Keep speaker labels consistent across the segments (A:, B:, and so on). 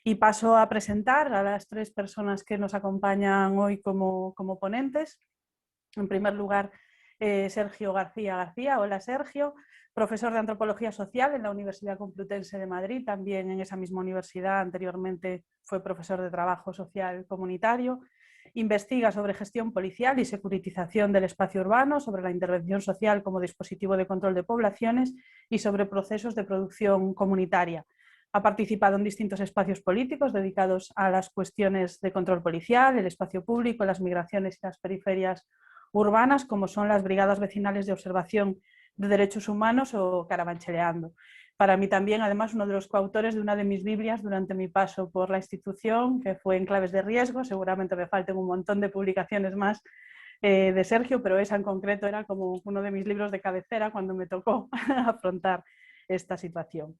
A: Y paso a presentar a las tres personas que nos acompañan hoy como ponentes. En primer lugar, Sergio García García. Hola, Sergio, profesor de Antropología Social en la Universidad Complutense de Madrid, también en esa misma universidad anteriormente fue profesor de Trabajo Social Comunitario. Investiga sobre gestión policial y securitización del espacio urbano, sobre la intervención social como dispositivo de control de poblaciones y sobre procesos de producción comunitaria. Ha participado en distintos espacios políticos dedicados a las cuestiones de control policial, el espacio público, las migraciones y las periferias urbanas, como son las brigadas vecinales de observación de derechos humanos o Carabancheleando. Para mí también, además, uno de los coautores de una de mis Biblias durante mi paso por la institución, que fue En claves de riesgo. Seguramente me falten un montón de publicaciones más de Sergio, pero esa en concreto era como uno de mis libros de cabecera cuando me tocó afrontar esta situación.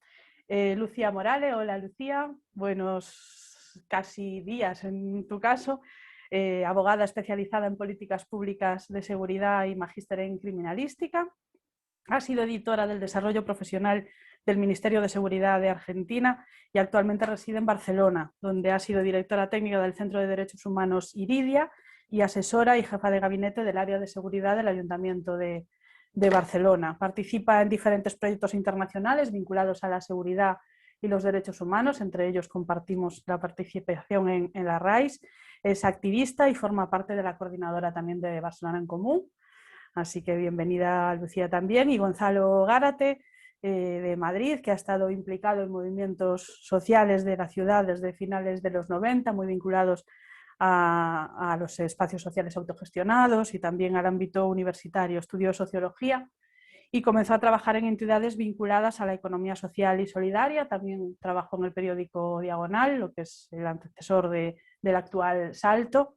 A: Lucía Morales. Hola, Lucía, buenos casi días en tu caso. Abogada especializada en políticas públicas de seguridad y magíster en criminalística. Ha sido editora del desarrollo profesional del Ministerio de Seguridad de Argentina y actualmente reside en Barcelona, donde ha sido directora técnica del Centro de Derechos Humanos Iridia y asesora y jefa de gabinete del área de seguridad del Ayuntamiento de Barcelona. Participa en diferentes proyectos internacionales vinculados a la seguridad y los derechos humanos, entre ellos compartimos la participación en la RAIS. Es activista y forma parte de la coordinadora también de Barcelona en Común. Así que bienvenida, Lucía, también. Y Gonzalo Gárate, de Madrid, que ha estado implicado en movimientos sociales de la ciudad desde finales de los 90, muy vinculados a los espacios sociales autogestionados y también al ámbito universitario. Estudió sociología y comenzó a trabajar en entidades vinculadas a la economía social y solidaria. También trabajó en el periódico Diagonal, lo que es el antecesor del actual Salto.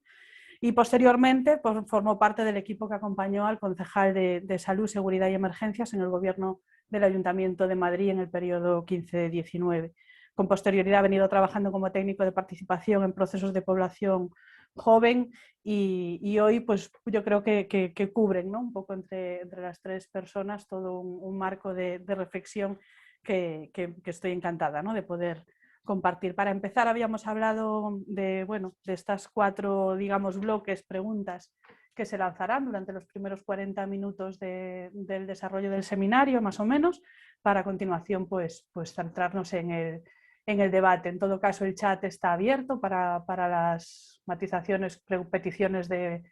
A: Y posteriormente formó parte del equipo que acompañó al concejal de Salud, Seguridad y Emergencias en el gobierno del Ayuntamiento de Madrid en el periodo 15-19. Con posterioridad ha venido trabajando como técnico de participación en procesos de población joven y hoy pues yo creo que cubren, ¿no?, un poco entre las tres personas todo un marco de reflexión que estoy encantada, ¿no?, de poder compartir. Para empezar, habíamos hablado de estas cuatro, digamos, bloques, preguntas que se lanzarán durante los primeros 40 minutos del desarrollo del seminario, más o menos, para a continuación pues centrarnos en el debate. En todo caso, el chat está abierto para las matizaciones, peticiones de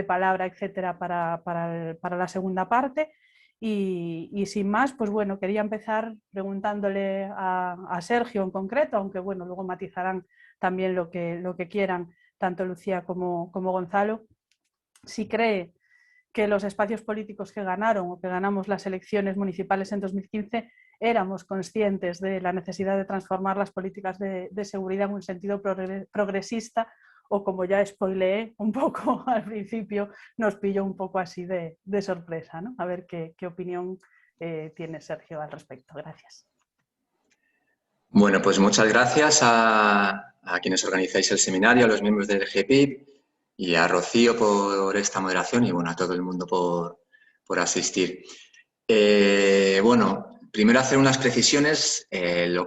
A: palabra, etcétera, para la segunda parte. Y sin más, pues bueno, quería empezar preguntándole a Sergio en concreto, aunque bueno, luego matizarán también lo que quieran, tanto Lucía como Gonzalo, si cree que los espacios políticos que ganaron o que ganamos las elecciones municipales en 2015 éramos conscientes de la necesidad de transformar las políticas de seguridad en un sentido progresista, o como ya spoileé un poco al principio, nos pilló un poco así de sorpresa, ¿no? A ver qué opinión tiene Sergio al respecto. Gracias.
B: Bueno, pues muchas gracias a quienes organizáis el seminario, a los miembros del GPIP y a Rocío por esta moderación y bueno, a todo el mundo por asistir. Bueno, primero hacer unas precisiones. Las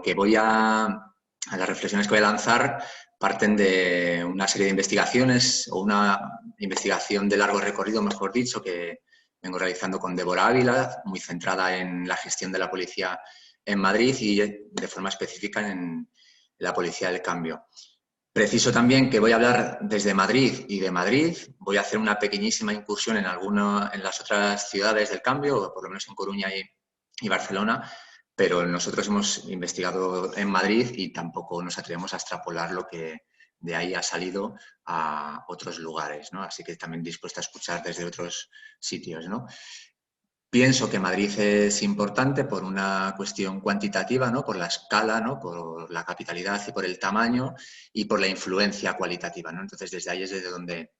B: reflexiones que voy a lanzar parten de una serie de investigaciones o una investigación de largo recorrido, mejor dicho, que vengo realizando con Débora Ávila, muy centrada en la gestión de la policía en Madrid y de forma específica en la Policía del Cambio. Preciso también que voy a hablar desde Madrid y de Madrid. Voy a hacer una pequeñísima incursión en las otras ciudades del cambio, o por lo menos en Coruña y Barcelona, pero nosotros hemos investigado en Madrid y tampoco nos atrevemos a extrapolar lo que de ahí ha salido a otros lugares, ¿no? Así que también dispuesta a escuchar desde otros sitios, ¿no? Pienso que Madrid es importante por una cuestión cuantitativa, ¿no?, por la escala, ¿no?, por la capitalidad y por el tamaño y por la influencia cualitativa, ¿no? Entonces, desde ahí es desde donde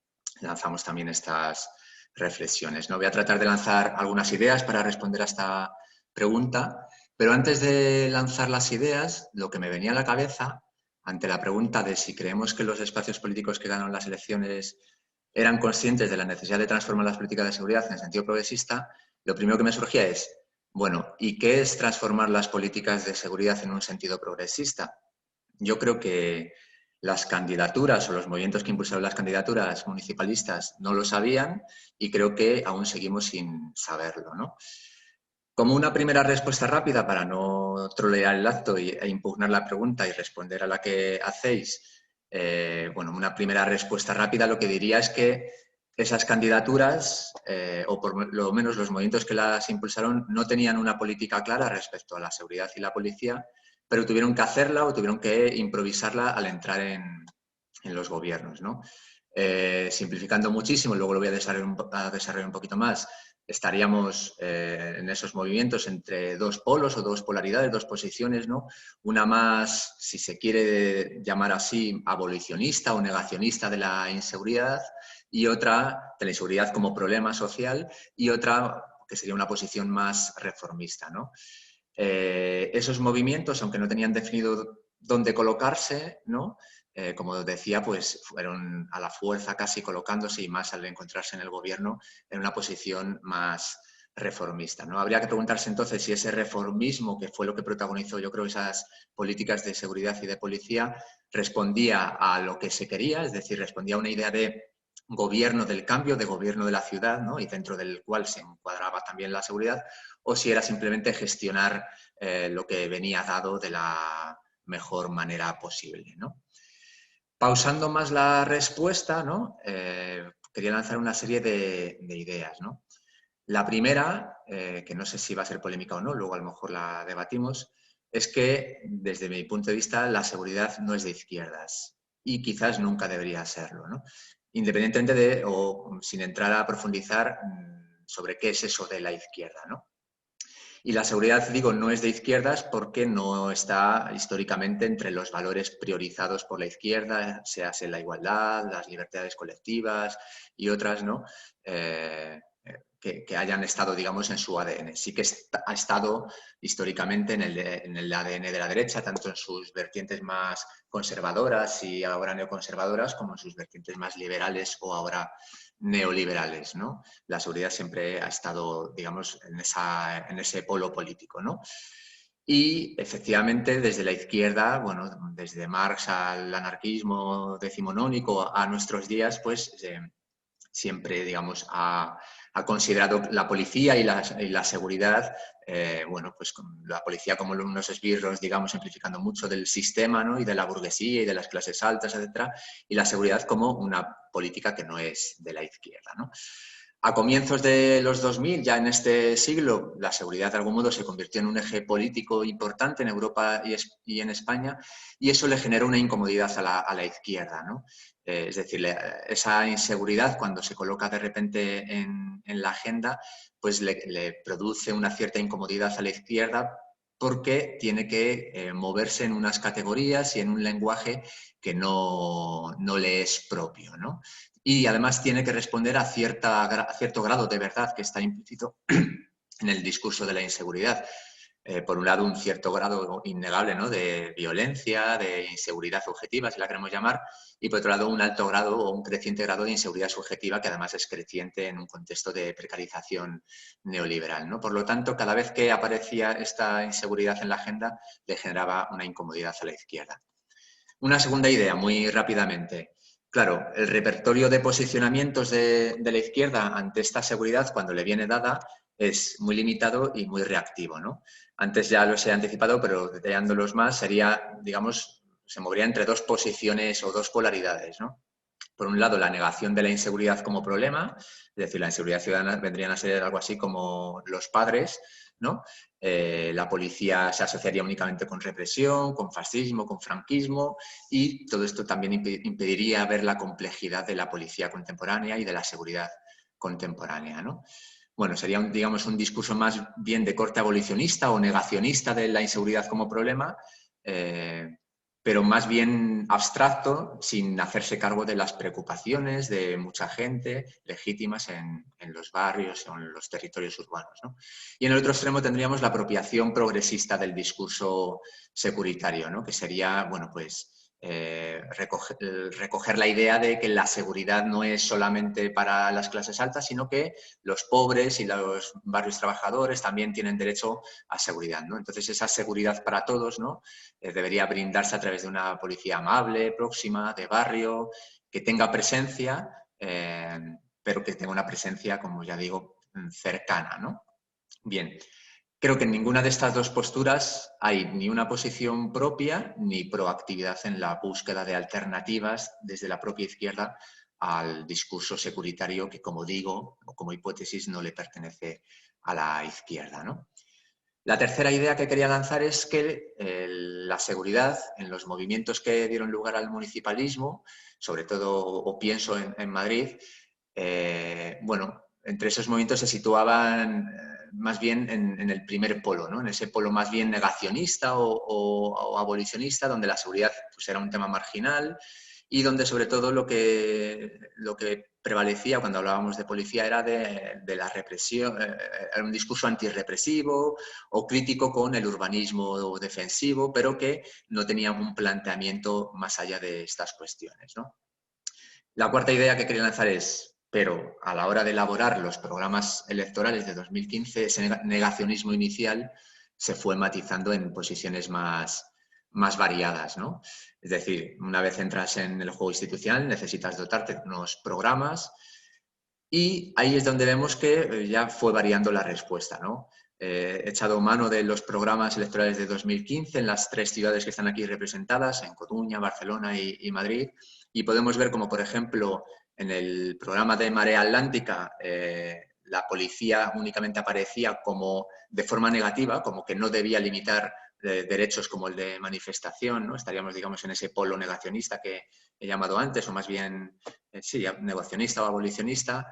B: lanzamos también estas reflexiones, ¿no? Voy a tratar de lanzar algunas ideas para responder a esta pregunta, pero antes de lanzar las ideas, lo que me venía a la cabeza ante la pregunta de si creemos que los espacios políticos que ganan las elecciones eran conscientes de la necesidad de transformar las políticas de seguridad en el sentido progresista, lo primero que me surgía es, bueno, ¿y qué es transformar las políticas de seguridad en un sentido progresista? Yo creo que las candidaturas o los movimientos que impulsaron las candidaturas municipalistas no lo sabían y creo que aún seguimos sin saberlo, ¿no? Como una primera respuesta rápida para no trolear el acto e impugnar la pregunta y responder a la que hacéis, bueno, una primera respuesta rápida lo que diría es que esas candidaturas, o por lo menos los movimientos que las impulsaron, no tenían una política clara respecto a la seguridad y la policía, pero tuvieron que hacerla o tuvieron que improvisarla al entrar en los gobiernos, ¿no? Simplificando muchísimo, luego lo voy a desarrollar un poquito más, estaríamos en esos movimientos entre dos polos o dos polaridades, dos posiciones, ¿no? Una más, si se quiere llamar así, abolicionista o negacionista de la inseguridad, y otra de la inseguridad como problema social, y otra que sería una posición más reformista, ¿no? Esos movimientos, aunque no tenían definido dónde colocarse, ¿no? Como decía, pues fueron a la fuerza casi colocándose y más al encontrarse en el gobierno en una posición más reformista, ¿no? Habría que preguntarse entonces si ese reformismo, que fue lo que protagonizó, yo creo, esas políticas de seguridad y de policía, respondía a lo que se quería, es decir, respondía a una idea de gobierno del cambio, de gobierno de la ciudad, ¿no? Y dentro del cual se encuadraba también la seguridad, o si era simplemente gestionar lo que venía dado de la mejor manera posible, ¿no? Pausando más la respuesta, ¿no? Quería lanzar una serie de ideas, ¿no? La primera, que no sé si va a ser polémica o no, luego a lo mejor la debatimos, es que desde mi punto de vista la seguridad no es de izquierdas y quizás nunca debería serlo, ¿no? Independientemente de, o sin entrar a profundizar sobre qué es eso de la izquierda, ¿no? Y la seguridad, digo, no es de izquierdas porque no está históricamente entre los valores priorizados por la izquierda, sea la igualdad, las libertades colectivas y otras, ¿no? Que hayan estado, digamos, en su ADN. Sí que ha estado históricamente en el ADN de la derecha, tanto en sus vertientes más conservadoras y ahora neoconservadoras, como en sus vertientes más liberales o ahora neoliberales, ¿no? La seguridad siempre ha estado, digamos, en ese polo político, ¿no? Y efectivamente desde la izquierda, bueno, desde Marx al anarquismo decimonónico a nuestros días, pues siempre, digamos, ha considerado la policía y la seguridad, bueno, pues con la policía como unos esbirros, digamos, simplificando mucho del sistema, ¿no? Y de la burguesía y de las clases altas, etcétera, y la seguridad como una política que no es de la izquierda, ¿no? A comienzos de los 2000, ya en este siglo, la seguridad de algún modo se convirtió en un eje político importante en Europa y en España, y eso le generó una incomodidad a la izquierda, ¿no? Es decir, esa inseguridad cuando se coloca de repente en la agenda, pues le produce una cierta incomodidad a la izquierda porque tiene que moverse en unas categorías y en un lenguaje que no le es propio, ¿no? Y además tiene que responder a cierto grado de verdad que está implícito en el discurso de la inseguridad. Por un lado, un cierto grado innegable, ¿no? De violencia, de inseguridad objetiva, si la queremos llamar, y por otro lado, un alto grado o un creciente grado de inseguridad subjetiva que además es creciente en un contexto de precarización neoliberal, ¿no? Por lo tanto, cada vez que aparecía esta inseguridad en la agenda, le generaba una incomodidad a la izquierda. Una segunda idea, muy rápidamente. Claro, el repertorio de posicionamientos de la izquierda ante esta seguridad, cuando le viene dada, es muy limitado y muy reactivo, ¿no? Antes ya los he anticipado, pero detallándolos más, sería, digamos, se movería entre dos posiciones o dos polaridades, ¿no? Por un lado, la negación de la inseguridad como problema, es decir, la inseguridad ciudadana vendrían a ser algo así como los padres, ¿no? La policía se asociaría únicamente con represión, con fascismo, con franquismo, y todo esto también impediría ver la complejidad de la policía contemporánea y de la seguridad contemporánea, ¿no? Bueno, sería, digamos, un discurso más bien de corte abolicionista o negacionista de la inseguridad como problema, pero más bien abstracto, sin hacerse cargo de las preocupaciones de mucha gente legítimas en los barrios o en los territorios urbanos, ¿no? Y en el otro extremo tendríamos la apropiación progresista del discurso securitario, ¿no? Que sería, bueno, pues recoger la idea de que la seguridad no es solamente para las clases altas, sino que los pobres y los barrios trabajadores también tienen derecho a seguridad, ¿no? Entonces, esa seguridad para todos, ¿no? Debería brindarse a través de una policía amable, próxima, de barrio, que tenga presencia, pero que tenga una presencia, como ya digo, cercana, ¿no? Bien. Creo que en ninguna de estas dos posturas hay ni una posición propia ni proactividad en la búsqueda de alternativas desde la propia izquierda al discurso securitario que, como digo, o como hipótesis, no le pertenece a la izquierda, ¿no? La tercera idea que quería lanzar es que la seguridad en los movimientos que dieron lugar al municipalismo, sobre todo, o pienso en Madrid, bueno, entre esos movimientos se situaban más bien en el primer polo, ¿no? En ese polo más bien negacionista o abolicionista, donde la seguridad pues, era un tema marginal y donde sobre todo lo que prevalecía cuando hablábamos de policía era de la represión, era un discurso antirrepresivo o crítico con el urbanismo defensivo, pero que no tenía un planteamiento más allá de estas cuestiones, ¿no? La cuarta idea que quería lanzar es, pero a la hora de elaborar los programas electorales de 2015, ese negacionismo inicial se fue matizando en posiciones más variadas, ¿no? Es decir, una vez entras en el juego institucional, necesitas dotarte de unos programas y ahí es donde vemos que ya fue variando la respuesta, ¿no? He echado mano de los programas electorales de 2015 en las 3 ciudades que están aquí representadas, en Coruña, Barcelona y Madrid, y podemos ver como, por ejemplo, en el programa de Marea Atlántica, la policía únicamente aparecía como de forma negativa, como que no debía limitar derechos como el de manifestación, ¿no? Estaríamos, digamos, en ese polo negacionista que he llamado antes, o más bien, sí, negacionista o abolicionista.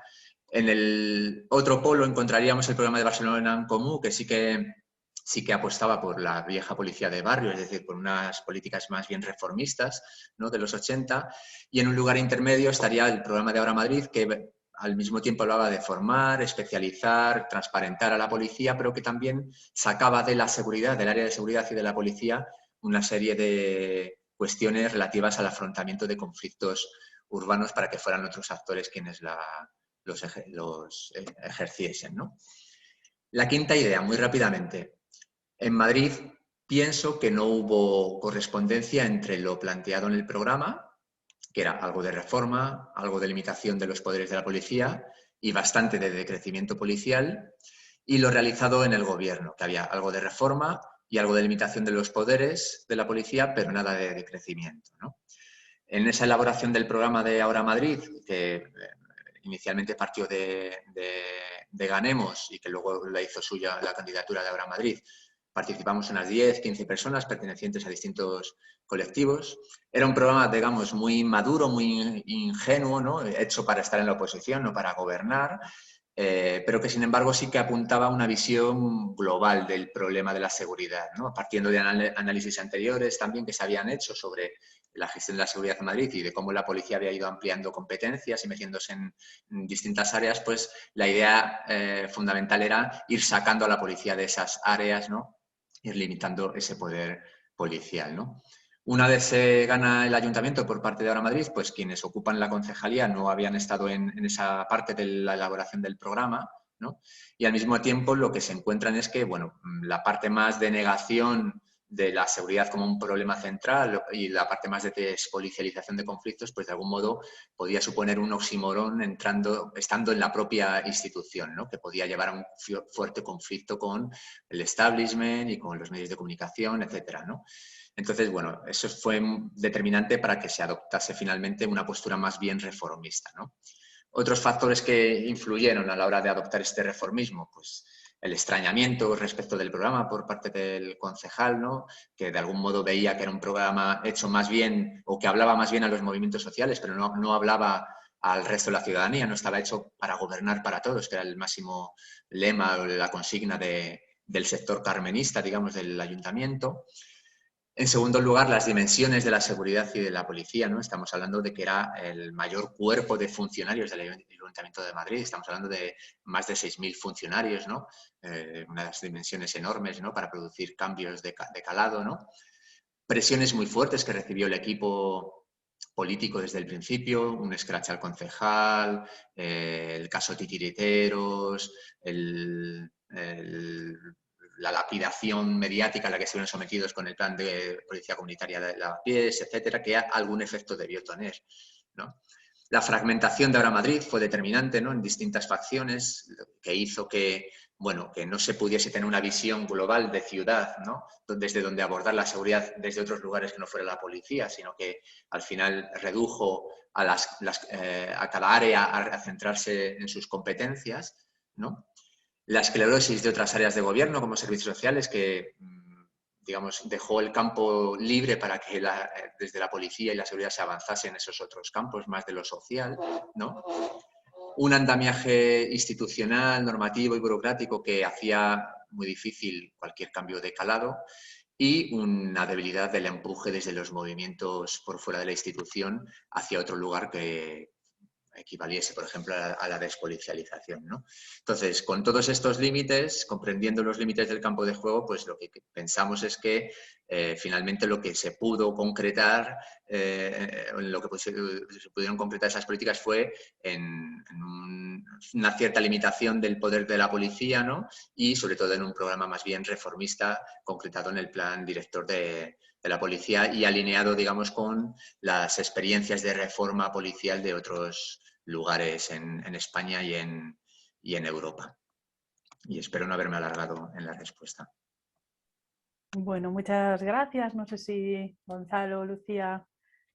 B: En el otro polo encontraríamos el programa de Barcelona en Comú, que sí que apostaba por la vieja policía de barrio, es decir, por unas políticas más bien reformistas, ¿no? De los 80, y en un lugar intermedio estaría el programa de Ahora Madrid, que al mismo tiempo hablaba de formar, especializar, transparentar a la policía, pero que también sacaba de la seguridad, del área de seguridad y de la policía, una serie de cuestiones relativas al afrontamiento de conflictos urbanos para que fueran otros actores quienes los ejerciesen, ¿no? La quinta idea, muy rápidamente. En Madrid pienso que no hubo correspondencia entre lo planteado en el programa, que era algo de reforma, algo de limitación de los poderes de la policía y bastante de decrecimiento policial, y lo realizado en el gobierno, que había algo de reforma y algo de limitación de los poderes de la policía, pero nada de decrecimiento, ¿no? En esa elaboración del programa de Ahora Madrid, que inicialmente partió de Ganemos y que luego la hizo suya la candidatura de Ahora Madrid, participamos unas 10, 15 personas pertenecientes a distintos colectivos. Era un programa, digamos, muy maduro, muy ingenuo, ¿no? Hecho para estar en la oposición, no para gobernar, pero que sin embargo sí que apuntaba a una visión global del problema de la seguridad, ¿no? Partiendo de análisis anteriores también que se habían hecho sobre la gestión de la seguridad en Madrid y de cómo la policía había ido ampliando competencias y metiéndose en distintas áreas, pues la idea fundamental era ir sacando a la policía de esas áreas, ¿no? Ir limitando ese poder policial, ¿no? Una vez se gana el ayuntamiento por parte de Ahora Madrid, pues quienes ocupan la concejalía no habían estado en esa parte de la elaboración del programa, ¿no? Y al mismo tiempo lo que se encuentran es que, bueno, la parte más de negación de la seguridad como un problema central y la parte más de despolicialización de conflictos, pues de algún modo podía suponer un oxímoron estando en la propia institución, ¿no? Que podía llevar a un fuerte conflicto con el establishment y con los medios de comunicación, etcétera, ¿no? Entonces, bueno, eso fue determinante para que se adoptase finalmente una postura más bien reformista, ¿no? Otros factores que influyeron a la hora de adoptar este reformismo, pues el extrañamiento respecto del programa por parte del concejal, ¿no? Que de algún modo veía que era un programa hecho más bien, o que hablaba más bien a los movimientos sociales, pero no hablaba al resto de la ciudadanía, no estaba hecho para gobernar para todos, que era el máximo lema o la consigna del sector carmenista, digamos, del ayuntamiento. En segundo lugar, las dimensiones de la seguridad y de la policía, ¿no? Estamos hablando de que era el mayor cuerpo de funcionarios del Ayuntamiento de Madrid, estamos hablando de más de 6.000 funcionarios, ¿no? Unas dimensiones enormes, ¿no? Para producir cambios de calado, ¿no? presiones muy fuertes que recibió el equipo político desde el principio, un escrache al concejal, el caso Titiriteros, la lapidación mediática a la que se vieron sometidos con el plan de policía comunitaria de Lavapiés, etcétera, que algún efecto debió tener, ¿no? La fragmentación de Ahora Madrid fue determinante, ¿no?, en distintas facciones, que hizo que, bueno, que no se pudiese tener una visión global de ciudad, ¿no?, desde donde abordar la seguridad desde otros lugares que no fuera la policía, sino que al final redujo a cada área a centrarse en sus competencias, ¿no? La esclerosis de otras áreas de gobierno, como servicios sociales, que, digamos, dejó el campo libre para que desde la policía y la seguridad se avanzase en esos otros campos, más de lo social, ¿no? Un andamiaje institucional, normativo y burocrático que hacía muy difícil cualquier cambio de calado, y una debilidad del empuje desde los movimientos por fuera de la institución hacia otro lugar que equivaliese, por ejemplo, a la despolicialización, ¿no? Entonces, con todos estos límites, comprendiendo los límites del campo de juego, pues lo que pensamos es que finalmente lo que se pudo concretar, lo que se pudieron concretar esas políticas fue en una cierta limitación del poder de la policía, ¿no?, y sobre todo en un programa más bien reformista concretado en el plan director de la policía y alineado, digamos, con las experiencias de reforma policial de otros lugares en España y en Europa. Y espero no haberme alargado en la respuesta.
A: Bueno, muchas gracias. No sé si Gonzalo o Lucía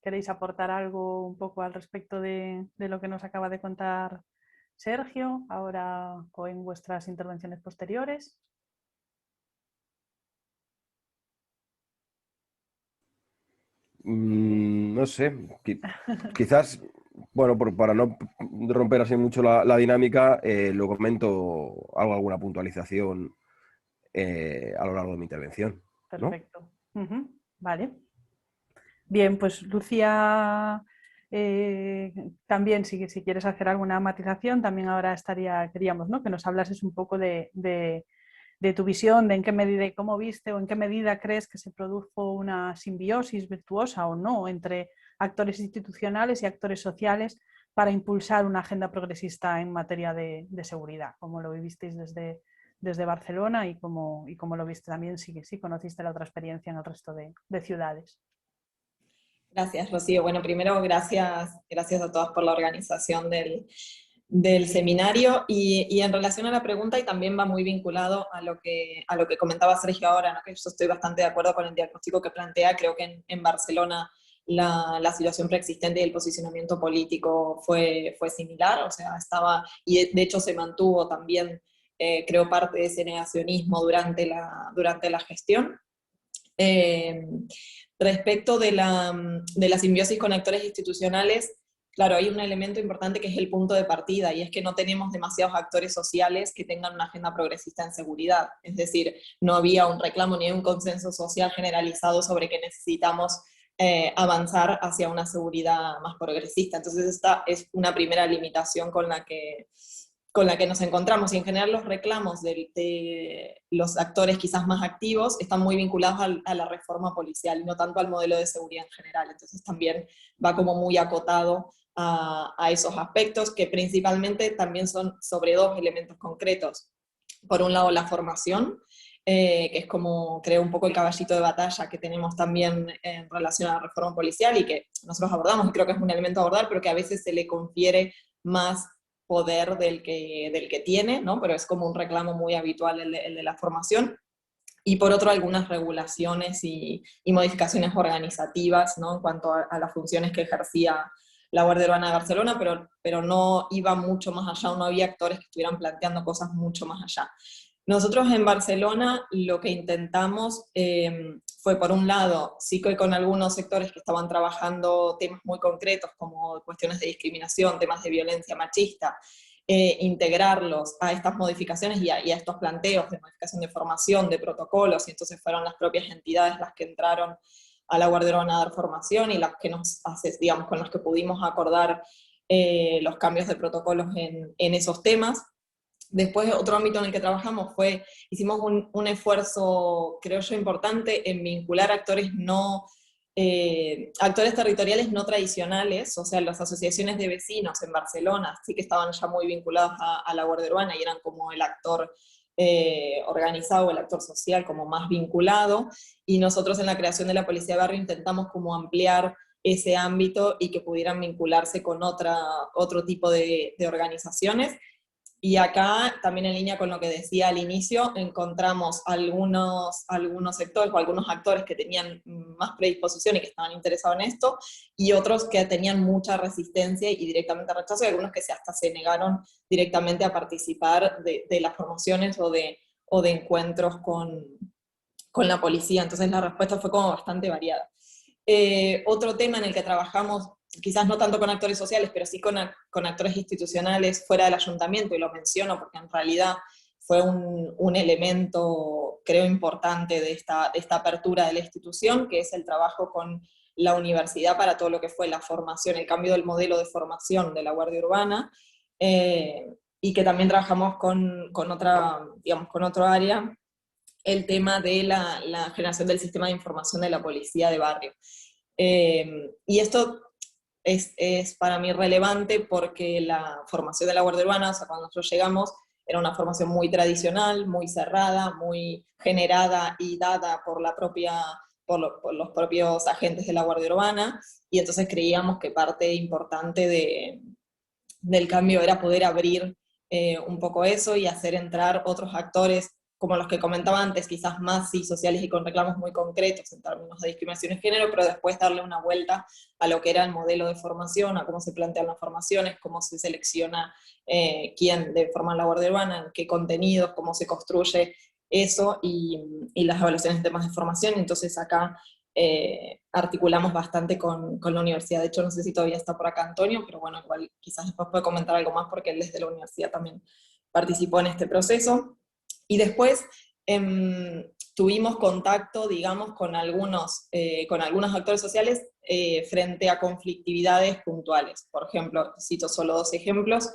A: queréis aportar algo un poco al respecto de lo que nos acaba de contar Sergio, ahora o en vuestras intervenciones posteriores.
C: No sé, quizás, bueno, para no romper así mucho la dinámica, lo comento, hago alguna puntualización a lo largo de mi intervención, ¿no?
A: Perfecto. Vale. Bien, pues Lucía, también si quieres hacer alguna matización, también ahora queríamos, ¿no?, que nos hablases un poco de tu visión, de en qué medida y cómo viste o en qué medida crees que se produjo una simbiosis virtuosa o no entre actores institucionales y actores sociales para impulsar una agenda progresista en materia de seguridad, como lo vivisteis desde Barcelona y como lo viste también si conociste la otra experiencia en el resto de ciudades.
D: Gracias, Rocío. Bueno, primero gracias a todas por la organización del seminario, y en relación a la pregunta, y también va muy vinculado a lo que comentaba Sergio ahora, ¿no?, que yo estoy bastante de acuerdo con el diagnóstico que plantea. Creo que en Barcelona la situación preexistente y el posicionamiento político fue similar, o sea, y de hecho se mantuvo también, creo, parte de ese negacionismo durante la gestión. Respecto de la simbiosis con actores institucionales, claro, hay un elemento importante que es el punto de partida, y es que no tenemos demasiados actores sociales que tengan una agenda progresista en seguridad. Es decir, no había un reclamo ni un consenso social generalizado sobre que necesitamos avanzar hacia una seguridad más progresista. Entonces esta es una primera limitación con la que nos encontramos, y en general los reclamos de los actores quizás más activos están muy vinculados a la reforma policial y no tanto al modelo de seguridad en general. Entonces también va como muy acotado a esos aspectos, que principalmente también son sobre dos elementos concretos. Por un lado, la formación, que es como, creo, un poco el caballito de batalla que tenemos también en relación a la reforma policial, y que nosotros abordamos, y creo que es un elemento a abordar, pero que a veces se le confiere más poder del que tiene, ¿no? Pero es como un reclamo muy habitual el de la formación. Y por otro, algunas regulaciones y modificaciones organizativas, ¿no?, en cuanto a las funciones que ejercía la Guardia Urbana de Barcelona, pero no iba mucho más allá, no había actores que estuvieran planteando cosas mucho más allá. Nosotros en Barcelona lo que intentamos fue, por un lado, sí que con algunos sectores que estaban trabajando temas muy concretos como cuestiones de discriminación, temas de violencia machista, integrarlos a estas modificaciones y a estos planteos de modificación de formación, de protocolos, y entonces fueron las propias entidades las que entraron a la Guardia Urbana a dar formación y las que digamos, con las que pudimos acordar los cambios de protocolos en esos temas. Después, otro ámbito en el que trabajamos hicimos un esfuerzo, creo yo, importante en vincular actores territoriales no tradicionales, o sea, las asociaciones de vecinos en Barcelona sí que estaban ya muy vinculados a la Guardia Urbana y eran como el actor organizado, el actor social como más vinculado, y nosotros en la creación de la Policía de Barrio intentamos como ampliar ese ámbito y que pudieran vincularse con otro tipo de organizaciones. Y acá, también en línea con lo que decía al inicio, encontramos algunos sectores o algunos actores que tenían más predisposición y que estaban interesados en esto, y otros que tenían mucha resistencia y directamente rechazo, y algunos que hasta se negaron directamente a participar de las promociones o de encuentros con la policía. Entonces la respuesta fue como bastante variada. Otro tema en el que trabajamos, quizás no tanto con actores sociales, pero sí con actores institucionales fuera del ayuntamiento, y lo menciono porque en realidad fue un elemento, creo, importante de esta apertura de la institución, que es el trabajo con la universidad para todo lo que fue la formación, el cambio del modelo de formación de la Guardia Urbana, y que también trabajamos con otro área, el tema de la generación del sistema de información de la policía de barrio. Y esto es para mí relevante porque la formación de la Guardia Urbana, o sea, cuando nosotros llegamos, era una formación muy tradicional, muy cerrada, muy generada y dada por los propios agentes de la Guardia Urbana, y entonces creíamos que parte importante del cambio era poder abrir un poco eso y hacer entrar otros actores como los que comentaba antes, quizás más sociales y con reclamos muy concretos en términos de discriminación de género, pero después darle una vuelta a lo que era el modelo de formación, a cómo se plantean las formaciones, cómo se selecciona quién debe formar la Guardia Urbana, en qué contenidos, cómo se construye eso, y las evaluaciones en temas de formación. Entonces acá articulamos bastante con la universidad. De hecho, no sé si todavía está por acá Antonio, pero bueno, igual quizás después puede comentar algo más porque él desde la universidad también participó en este proceso. Y después tuvimos contacto, digamos, con algunos actores sociales frente a conflictividades puntuales. Por ejemplo, cito solo 2 ejemplos.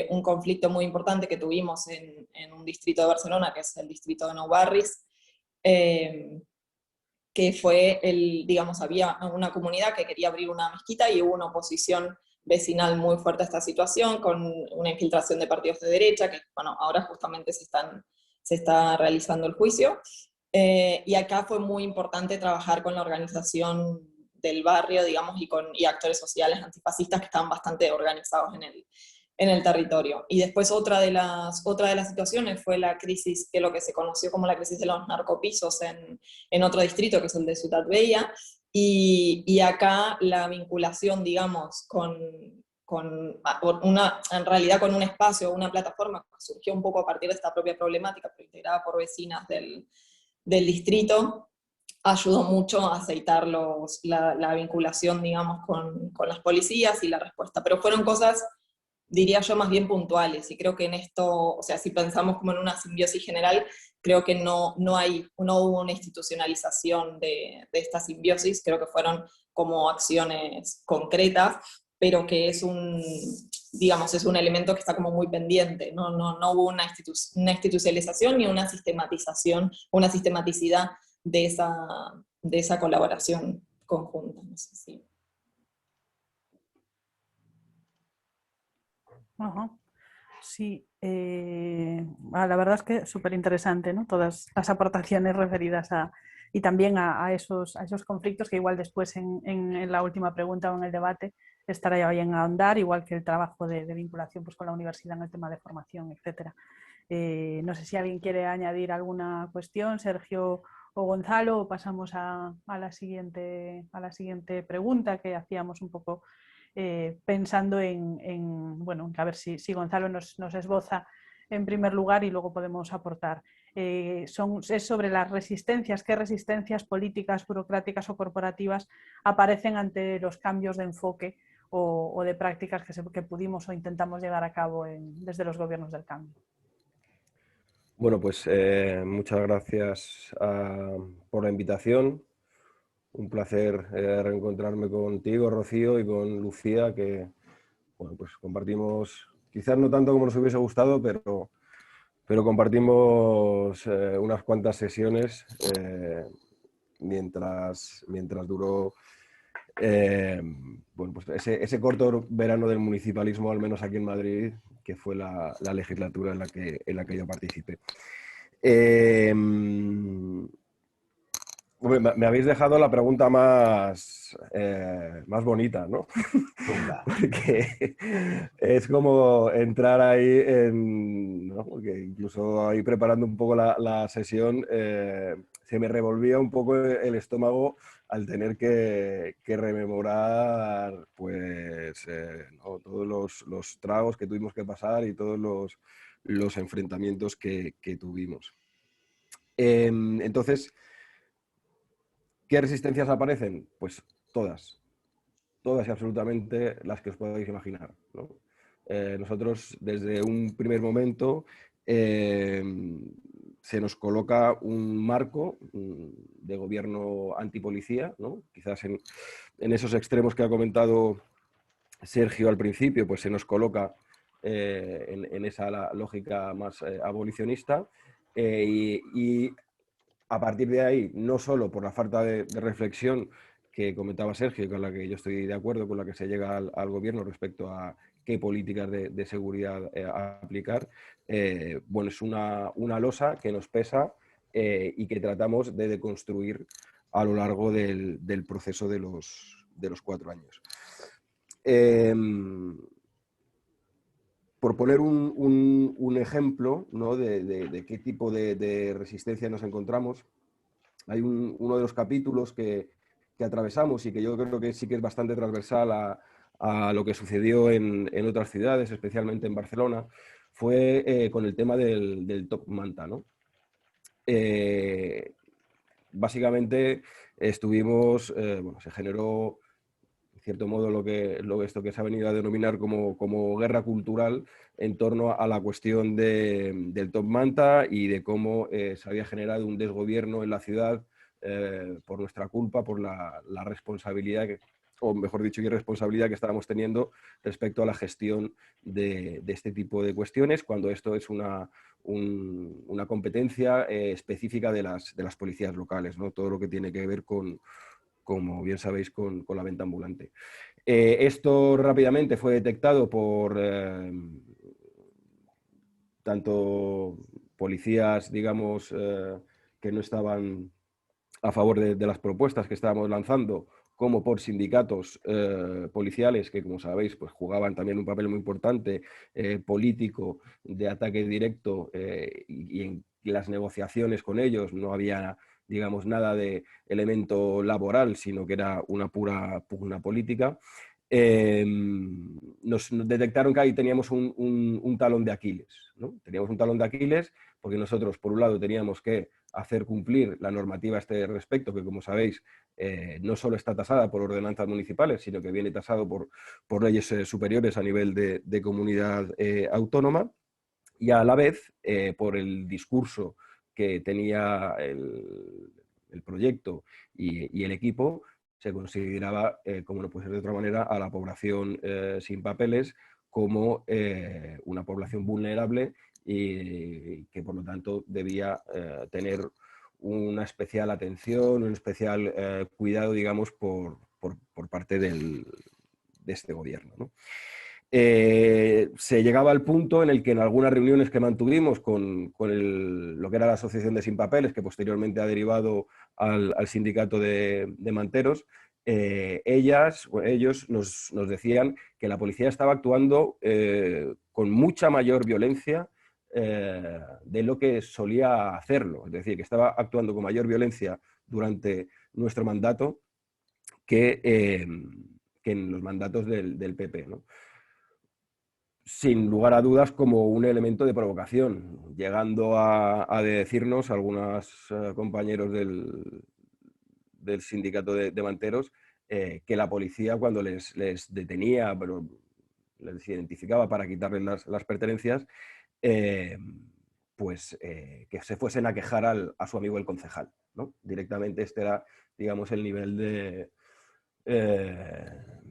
D: Un conflicto muy importante que tuvimos en un distrito de Barcelona, que es el distrito de Nou Barris, que fue digamos, había una comunidad que quería abrir una mezquita y hubo una oposición vecinal muy fuerte a esta situación, con una infiltración de partidos de derecha, que bueno, ahora justamente se está realizando el juicio. Y acá fue muy importante trabajar con la organización del barrio, digamos, y actores sociales antifascistas que estaban bastante organizados en el territorio. Y después otra de las situaciones fue la crisis, que lo que se conoció como la crisis de los narcopisos en otro distrito, que es el de Ciutat Vella, y acá la vinculación, digamos, en realidad con un espacio, una plataforma que surgió un poco a partir de esta propia problemática, pero integrada por vecinas del distrito, ayudó mucho a aceitar la vinculación, digamos, con las policías y la respuesta. Pero fueron cosas, diría yo, más bien puntuales, y creo que en esto, o sea, si pensamos como en una simbiosis general, creo que no hubo una institucionalización de esta simbiosis, creo que fueron como acciones concretas, pero que es un elemento que está como muy pendiente, no hubo una institucionalización ni una sistematización, una sistematicidad de esa colaboración conjunta, no sé si...
A: Ajá. Sí, la verdad es que súper interesante, ¿no? Todas las aportaciones referidas y también a esos conflictos que igual después en la última pregunta o en el debate estará bien a ahondar, igual que el trabajo de vinculación pues, con la universidad en el tema de formación, etc. No sé si alguien quiere añadir alguna cuestión, Sergio o Gonzalo, o pasamos a la siguiente pregunta que hacíamos un poco pensando bueno, a ver si Gonzalo nos esboza en primer lugar y luego podemos aportar. Es sobre las resistencias, qué resistencias políticas, burocráticas o corporativas aparecen ante los cambios de enfoque o de prácticas que pudimos o intentamos llevar a cabo desde los gobiernos del cambio.
C: Bueno, pues muchas gracias por la invitación. Un placer reencontrarme contigo, Rocío, y con Lucía, que bueno, pues compartimos quizás no tanto como nos hubiese gustado, pero compartimos unas cuantas sesiones mientras duró bueno, pues ese corto verano del municipalismo, al menos aquí en Madrid, que fue la legislatura en la que yo participé. Me habéis dejado la pregunta más bonita, ¿no? Porque es como entrar ahí ¿no? Porque incluso ahí preparando un poco la sesión, se me revolvía un poco el estómago al tener que rememorar pues, ¿no? Todos los tragos que tuvimos que pasar y todos los enfrentamientos que tuvimos. Entonces, ¿qué resistencias aparecen? Pues todas y absolutamente las que os podáis imaginar, ¿no? Nosotros desde un primer momento se nos coloca un marco de gobierno antipolicía, ¿no? Quizás en esos extremos que ha comentado Sergio al principio, pues se nos coloca en esa lógica más abolicionista y a partir de ahí, no solo por la falta de reflexión que comentaba Sergio, con la que yo estoy de acuerdo, con la que se llega al gobierno respecto a qué políticas de seguridad aplicar, bueno, es una losa que nos pesa y que tratamos de deconstruir a lo largo del proceso de los 4 años. Por poner un ejemplo, ¿no? de qué tipo de resistencia nos encontramos, hay uno de los capítulos que atravesamos y que yo creo que sí que es bastante transversal a lo que sucedió en otras ciudades, especialmente en Barcelona, fue con el tema del Top Manta, ¿no? Básicamente estuvimos, bueno, se generó en cierto modo esto que se ha venido a denominar como guerra cultural en torno a la cuestión del Top Manta y de cómo se había generado un desgobierno en la ciudad por nuestra culpa, por la responsabilidad, o mejor dicho, irresponsabilidad que estábamos teniendo respecto a la gestión de este tipo de cuestiones, cuando esto es una competencia específica de las policías locales, ¿no? Todo lo que tiene que ver como bien sabéis, con la venta ambulante. Esto rápidamente fue detectado por tanto policías, digamos, que no estaban a favor de las propuestas que estábamos lanzando, como por sindicatos policiales que, como sabéis, pues jugaban también un papel muy importante político de ataque directo y en las negociaciones con ellos no había, digamos, nada de elemento laboral, sino que era una pura pugna política. Nos detectaron que ahí teníamos un talón de Aquiles, ¿no? Teníamos un talón de Aquiles porque nosotros, por un lado, teníamos que hacer cumplir la normativa a este respecto, que como sabéis, no solo está tasada por ordenanzas municipales, sino que viene tasado por leyes superiores a nivel de comunidad autónoma, y a la vez, por el discurso que tenía el proyecto y el equipo, se consideraba, como no puede ser de otra manera, a la población sin papeles como una población vulnerable y que por lo tanto debía tener una especial atención, un especial cuidado, digamos, por parte de este gobierno, ¿no? Se llegaba al punto en el que en algunas reuniones que mantuvimos con lo que era la Asociación de Sin Papeles, que posteriormente ha derivado al sindicato de manteros, ellos nos decían que la policía estaba actuando con mucha mayor violencia de lo que solía hacerlo. Es decir, que estaba actuando con mayor violencia durante nuestro mandato que en los mandatos del PP, ¿no? Sin lugar a dudas como un elemento de provocación, llegando a decirnos algunos compañeros del sindicato de manteros que la policía cuando les detenía, pero les identificaba para quitarles las pertenencias, pues que se fuesen a quejar a su amigo el concejal, ¿no? Directamente este era, digamos, el nivel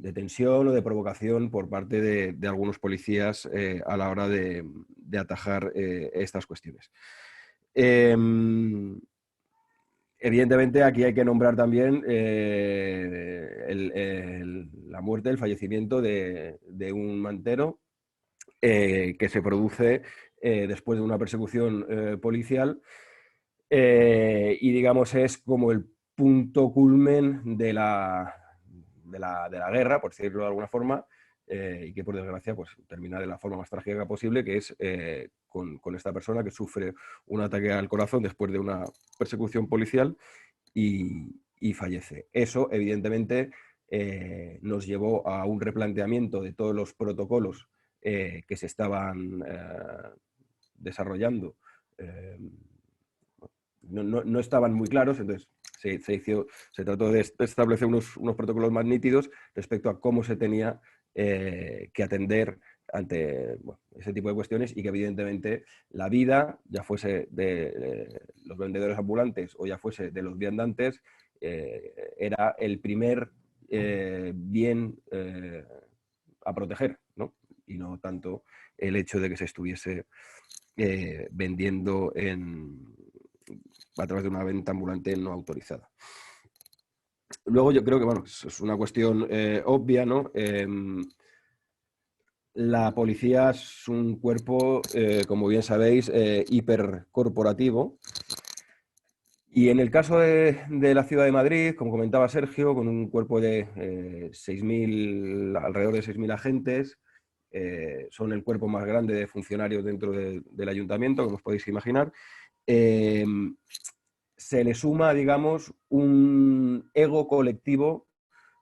C: de tensión o de provocación por parte de algunos policías a la hora de atajar estas cuestiones. Evidentemente, aquí hay que nombrar también la muerte, el fallecimiento de un mantero que se produce después de una persecución policial y, digamos, es como el punto culmen de la guerra, por decirlo de alguna forma, y que por desgracia pues, termina de la forma más trágica posible, que es con esta persona que sufre un ataque al corazón después de una persecución policial y fallece. Eso, evidentemente, nos llevó a un replanteamiento de todos los protocolos que se estaban desarrollando. No estaban muy claros, entonces se trató de establecer unos protocolos más nítidos respecto a cómo se tenía que atender ante ese tipo de cuestiones y que evidentemente la vida, ya fuese de los vendedores ambulantes o ya fuese de los viandantes, era el primer bien a proteger, ¿no? Y no tanto el hecho de que se estuviese vendiendo a través de una venta ambulante no autorizada. Luego yo creo que, bueno, es una cuestión obvia, ¿no? La policía es un cuerpo, como bien sabéis, hipercorporativo. Y en el caso de la ciudad de Madrid, como comentaba Sergio, con un cuerpo de alrededor de 6.000 agentes, son el cuerpo más grande de funcionarios dentro del ayuntamiento, como os podéis imaginar. Se le suma, digamos, un ego colectivo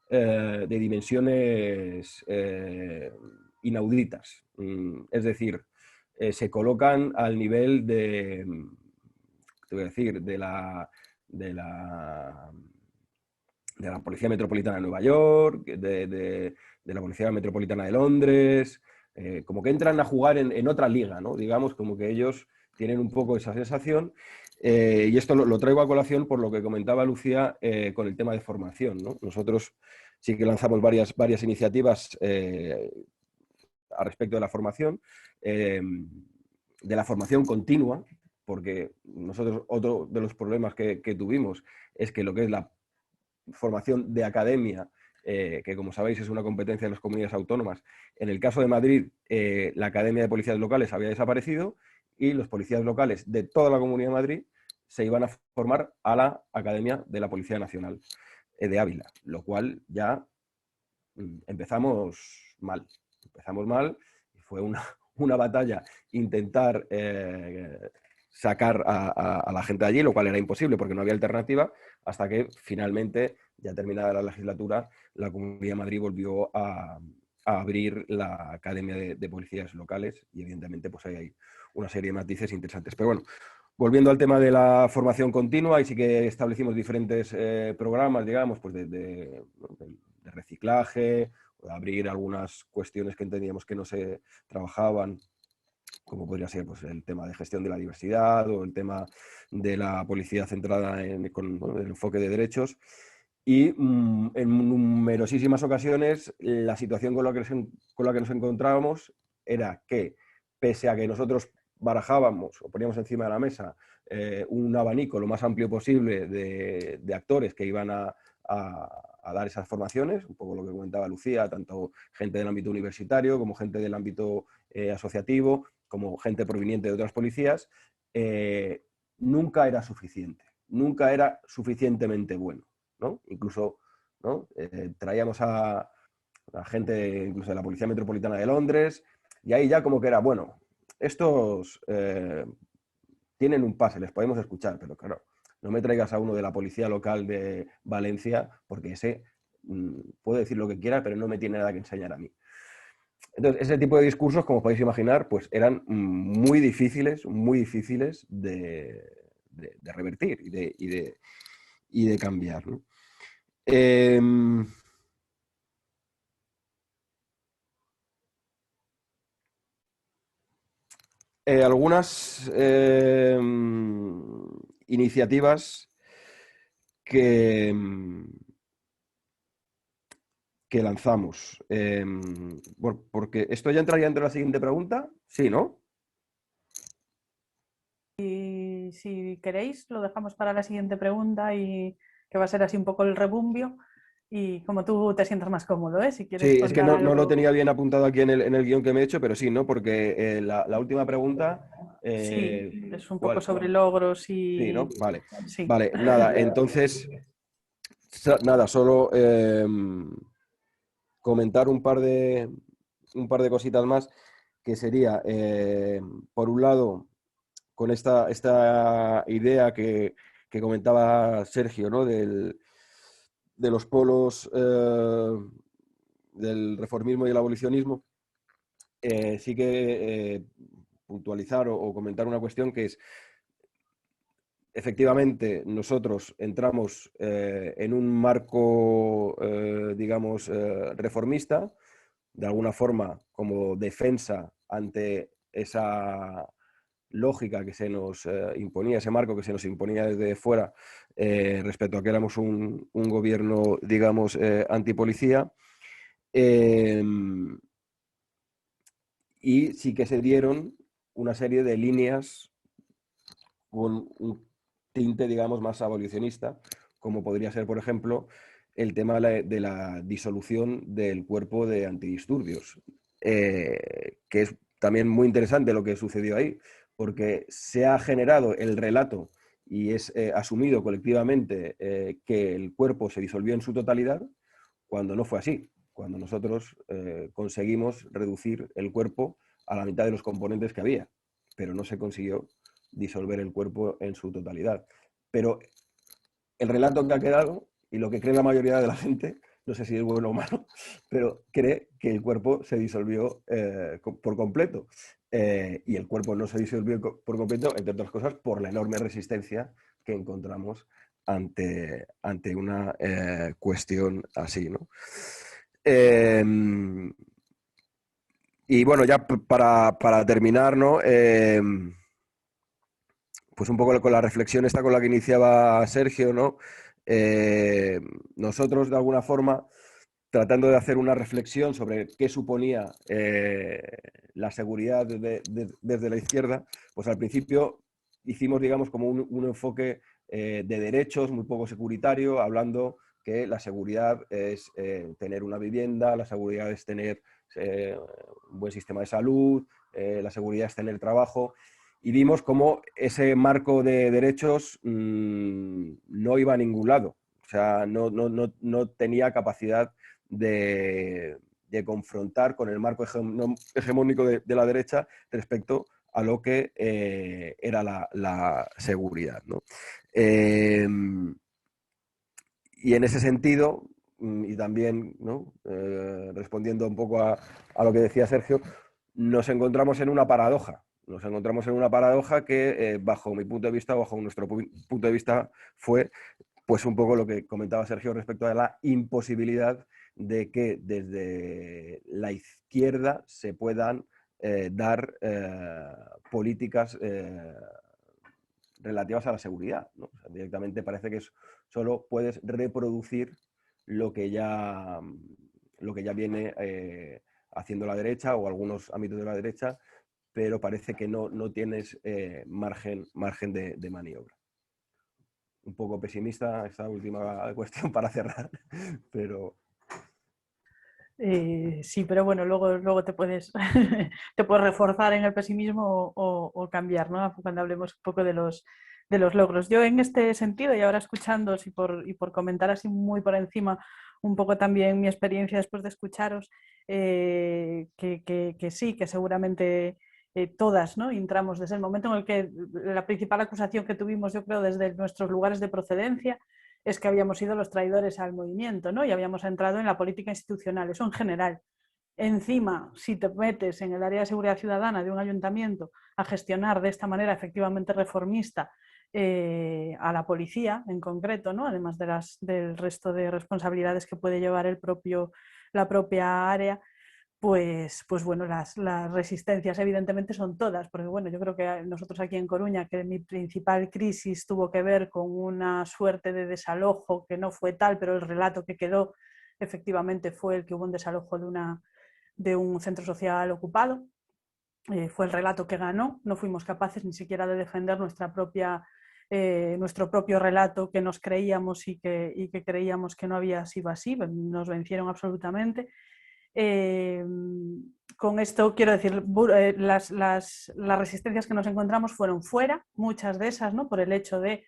C: de dimensiones inauditas. Es decir, se colocan al nivel te voy a decir, de la Policía Metropolitana de Nueva York, de la Policía Metropolitana de Londres, como que entran a jugar en otra liga, ¿no? Digamos, como que ellos tienen un poco esa sensación. Y esto lo traigo a colación por lo que comentaba Lucía con el tema de formación, ¿no? Nosotros sí que lanzamos varias iniciativas al respecto de la formación continua, porque nosotros otro de los problemas que tuvimos es que lo que es la formación de academia, que como sabéis es una competencia de las comunidades autónomas, en el caso de Madrid la Academia de Policías Locales había desaparecido y los policías locales de toda la Comunidad de Madrid se iban a formar a la Academia de la Policía Nacional de Ávila, lo cual ya empezamos mal y fue una batalla intentar sacar a la gente de allí, lo cual era imposible porque no había alternativa, hasta que finalmente, ya terminada la legislatura, la Comunidad de Madrid volvió a abrir la Academia de Policías Locales y evidentemente pues hay una serie de matices interesantes. Pero bueno, volviendo al tema de la formación continua, y sí que establecimos diferentes programas, digamos, pues de reciclaje, de abrir algunas cuestiones que entendíamos que no se trabajaban, como podría ser pues, el tema de gestión de la diversidad o el tema de la policía centrada con el enfoque de derechos. Y en numerosísimas ocasiones la situación con la que nos encontrábamos era que, pese a que nosotros barajábamos o poníamos encima de la mesa un abanico lo más amplio posible de actores que iban a dar esas formaciones, un poco lo que comentaba Lucía, tanto gente del ámbito universitario como gente del ámbito asociativo, como gente proveniente de otras policías, nunca era suficiente, nunca era suficientemente bueno, ¿no? Incluso, ¿no? Traíamos a gente incluso de la Policía Metropolitana de Londres y ahí ya como que era, bueno, estos tienen un pase, les podemos escuchar, pero claro, no me traigas a uno de la policía local de Valencia porque ese puede decir lo que quiera, pero no me tiene nada que enseñar a mí. Entonces, ese tipo de discursos, como podéis imaginar, pues eran muy difíciles de revertir y de cambiar, ¿no? Algunas iniciativas que que lanzamos. Porque esto ya entraría dentro de la siguiente pregunta. Sí, ¿no?
A: Y si queréis, lo dejamos para la siguiente pregunta y que va a ser así un poco el rebumbio y como tú te sientas más cómodo, ¿eh? Si quieres
C: Sí, es que
A: contar
C: no lo tenía
A: algo.
C: bien apuntado aquí en el guión que me he hecho, pero sí, ¿no? Porque la última pregunta,
A: Sí, es un poco
C: ¿cuál?
A: sobre logros
C: Sí,
A: y...
C: ¿no? Vale.
A: Sí.
C: Vale, nada, entonces, nada, solo comentar un par de cositas más, que sería, por un lado, con esta idea que comentaba Sergio, ¿no? De los polos del reformismo y el abolicionismo, sí que puntualizar o comentar una cuestión que es, efectivamente, nosotros entramos en un marco, digamos, reformista, de alguna forma como defensa ante esa lógica que se nos imponía, ese marco que se nos imponía desde fuera, respecto a que éramos un gobierno, digamos, antipolicía. Y sí que se dieron una serie de líneas con un tinte, digamos, más abolicionista, como podría ser, por ejemplo, el tema de la disolución del cuerpo de antidisturbios, que es también muy interesante lo que sucedió ahí, porque se ha generado el relato y es asumido colectivamente que el cuerpo se disolvió en su totalidad, cuando no fue así, cuando nosotros conseguimos reducir el cuerpo a la mitad de los componentes que había, pero no se consiguió disolver el cuerpo en su totalidad. Pero el relato que ha quedado, y lo que cree la mayoría de la gente, no sé si es bueno o malo, pero cree que el cuerpo se disolvió por completo. Y el cuerpo no se disolvió por completo, entre otras cosas, por la enorme resistencia que encontramos ante una cuestión así, ¿no? Y bueno, ya para terminar, ¿no? Pues un poco con la reflexión esta con la que iniciaba Sergio, ¿no? Nosotros, de alguna forma, tratando de hacer una reflexión sobre qué suponía la seguridad desde la izquierda, pues al principio hicimos, digamos, como un enfoque de derechos muy poco securitario, hablando que la seguridad es tener una vivienda, la seguridad es tener un buen sistema de salud, la seguridad es tener trabajo, y vimos cómo ese marco de derechos no iba a ningún lado, o sea, no tenía capacidad de confrontar con el marco hegemónico de la derecha respecto a lo que era la seguridad, ¿no? Y en ese sentido, y también, ¿no? Respondiendo un poco a lo que decía Sergio, nos encontramos en una paradoja. Nos encontramos en una paradoja que, bajo mi punto de vista, bajo nuestro punto de vista, fue pues un poco lo que comentaba Sergio respecto a la imposibilidad de que desde la izquierda se puedan dar políticas relativas a la seguridad, ¿no? O sea, directamente parece que solo puedes reproducir lo que ya viene haciendo la derecha o algunos ámbitos de la derecha, pero parece que no tienes margen de maniobra. Un poco pesimista esta última cuestión para cerrar, pero...
A: Sí, pero bueno, luego te puedes, te puedes reforzar en el pesimismo o cambiar, ¿no? Cuando hablemos un poco de los logros. Yo en este sentido, y ahora escuchándoos y por comentar así muy por encima un poco también mi experiencia después de escucharos, que sí, que seguramente todas, ¿no? Entramos desde el momento en el que la principal acusación que tuvimos, yo creo, desde nuestros lugares de procedencia, es que habíamos sido los traidores al movimiento, ¿no? Y habíamos entrado en la política institucional, eso en general. Encima, si te metes en el área de seguridad ciudadana de un ayuntamiento a gestionar de esta manera efectivamente reformista a la policía en concreto, ¿no? Además del resto de responsabilidades que puede llevar la propia área, pues bueno, las resistencias evidentemente son todas, porque bueno, yo creo que nosotros aquí en Coruña, que mi principal crisis tuvo que ver con una suerte de desalojo que no fue tal, pero el relato que quedó efectivamente fue el que hubo un desalojo de un centro social ocupado. Fue el relato que ganó, no fuimos capaces ni siquiera de defender nuestro propio relato que nos creíamos y que creíamos que no había sido así, nos vencieron absolutamente. Con esto quiero decir, las resistencias que nos encontramos fueron fuera, muchas de esas, ¿no? Por el hecho de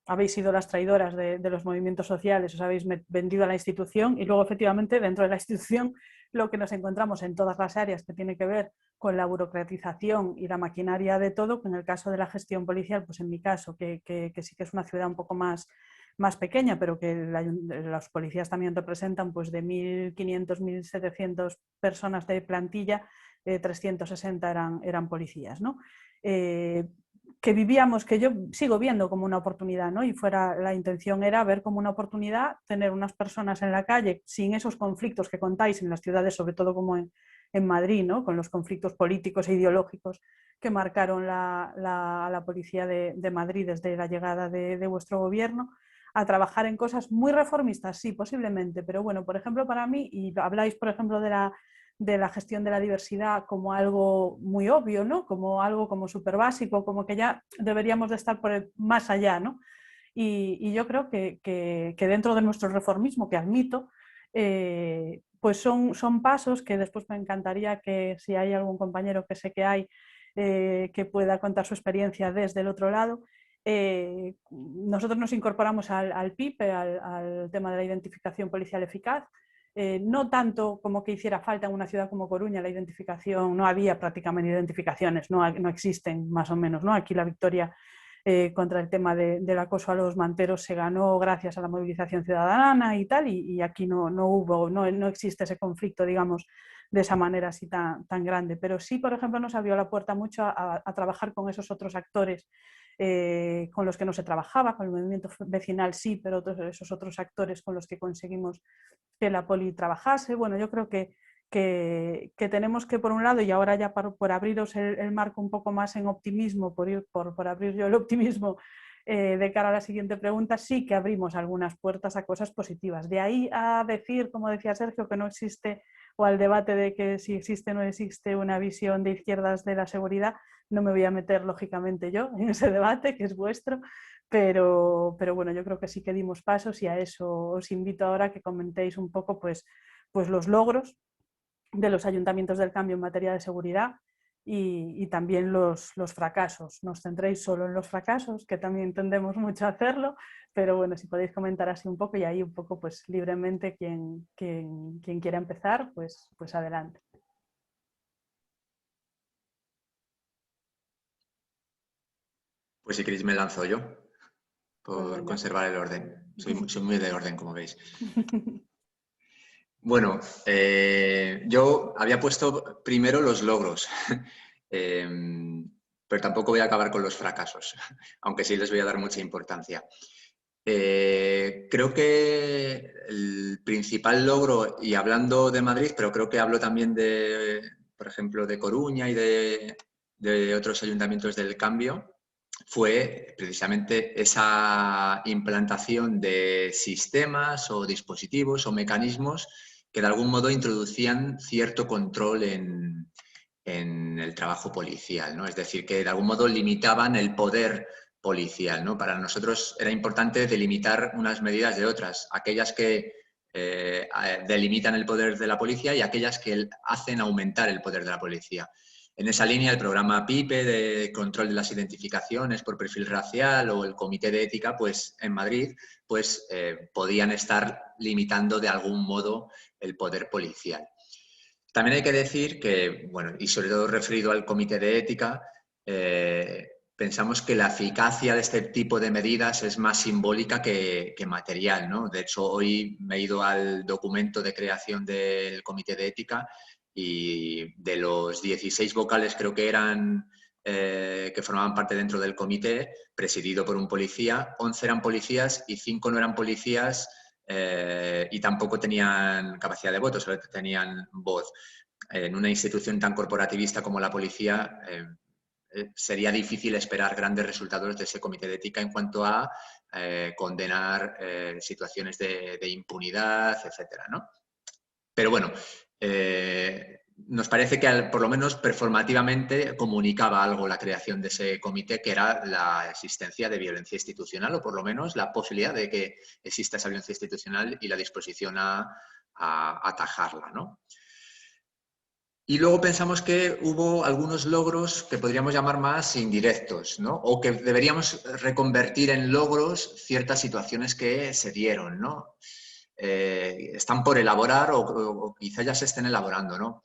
A: habéis sido las traidoras de los movimientos sociales, os habéis vendido a la institución, y luego efectivamente dentro de la institución lo que nos encontramos en todas las áreas que tiene que ver con la burocratización y la maquinaria de todo, que en el caso de la gestión policial, pues en mi caso, que sí que es una ciudad un poco más pequeña, pero que los policías también representan pues de 1.500, 1.700 personas de plantilla, 360 eran policías, ¿no? Que vivíamos, que yo sigo viendo como una oportunidad, ¿no? Y la intención era ver como una oportunidad tener unas personas en la calle sin esos conflictos que contáis en las ciudades, sobre todo como en Madrid, ¿no? Con los conflictos políticos e ideológicos que marcaron a la policía de Madrid desde la llegada de vuestro gobierno, a trabajar en cosas muy reformistas, sí, posiblemente, pero bueno, por ejemplo, para mí, y habláis, por ejemplo, de la gestión de la diversidad como algo muy obvio, ¿no? Como algo como súper básico, como que ya deberíamos de estar más allá, ¿no? Y yo creo que dentro de nuestro reformismo, que admito, pues son pasos que después me encantaría que si hay algún compañero, que sé que hay, que pueda contar su experiencia desde el otro lado. Nosotros nos incorporamos al PIP, al tema de la identificación policial eficaz. No tanto como que hiciera falta en una ciudad como Coruña la identificación, no había prácticamente identificaciones, no existen más o menos, ¿no? Aquí la victoria contra el tema del acoso a los manteros se ganó gracias a la movilización ciudadana y tal, y aquí no existe ese conflicto, digamos, de esa manera así tan grande. Pero sí, por ejemplo, nos abrió la puerta mucho a trabajar con esos otros actores con los que no se trabajaba, con el movimiento vecinal sí, pero esos otros actores con los que conseguimos que la poli trabajase. Bueno, yo creo que tenemos que, por un lado, y ahora ya por abriros el marco un poco más en optimismo, por abrir yo el optimismo de cara a la siguiente pregunta, sí que abrimos algunas puertas a cosas positivas. De ahí a decir, como decía Sergio, que no existe, o al debate de que si existe o no existe una visión de izquierdas de la seguridad, no me voy a meter lógicamente yo en ese debate, que es vuestro, pero bueno, yo creo que sí que dimos pasos, y a eso os invito ahora a que comentéis un poco pues los logros de los ayuntamientos del cambio en materia de seguridad y también los fracasos. No os centréis solo en los fracasos, que también tendemos mucho a hacerlo, pero bueno, si podéis comentar así un poco, y ahí un poco pues libremente quien quiera empezar, pues adelante.
B: Pues si queréis me lanzo yo, por conservar el orden. Soy muy de orden, como veis. Bueno, yo había puesto primero los logros, pero tampoco voy a acabar con los fracasos, aunque sí les voy a dar mucha importancia. Creo que el principal logro, y hablando de Madrid, pero creo que hablo también de, por ejemplo, de Coruña y de otros ayuntamientos del cambio, fue precisamente esa implantación de sistemas o dispositivos o mecanismos que de algún modo introducían cierto control en el trabajo policial, ¿no? Es decir, que de algún modo limitaban el poder policial, ¿no? Para nosotros era importante delimitar unas medidas de otras, aquellas que delimitan el poder de la policía y aquellas que hacen aumentar el poder de la policía. En esa línea, el programa PIPE de control de las identificaciones por perfil racial o el comité de ética, pues en Madrid, pues podían estar limitando de algún modo el poder policial. También hay que decir que, bueno, y sobre todo referido al comité de ética, pensamos que la eficacia de este tipo de medidas es más simbólica que material, ¿no? De hecho, hoy me he ido al documento de creación del comité de ética y de los 16 vocales creo que eran que formaban parte dentro del comité, presidido por un policía, 11 eran policías y 5 no eran policías y tampoco tenían capacidad de voto, solo tenían voz. En una institución tan corporativista como la policía sería difícil esperar grandes resultados de ese comité de ética en cuanto a condenar situaciones de impunidad, etcétera, ¿no? Pero bueno, nos parece que por lo menos performativamente comunicaba algo la creación de ese comité, que era la existencia de violencia institucional, o por lo menos la posibilidad de que exista esa violencia institucional y la disposición a atajarla, ¿no? Y luego pensamos que hubo algunos logros que podríamos llamar más indirectos, ¿no? O que deberíamos reconvertir en logros ciertas situaciones que se dieron, ¿no? Están por elaborar o quizá ya se estén elaborando, ¿no?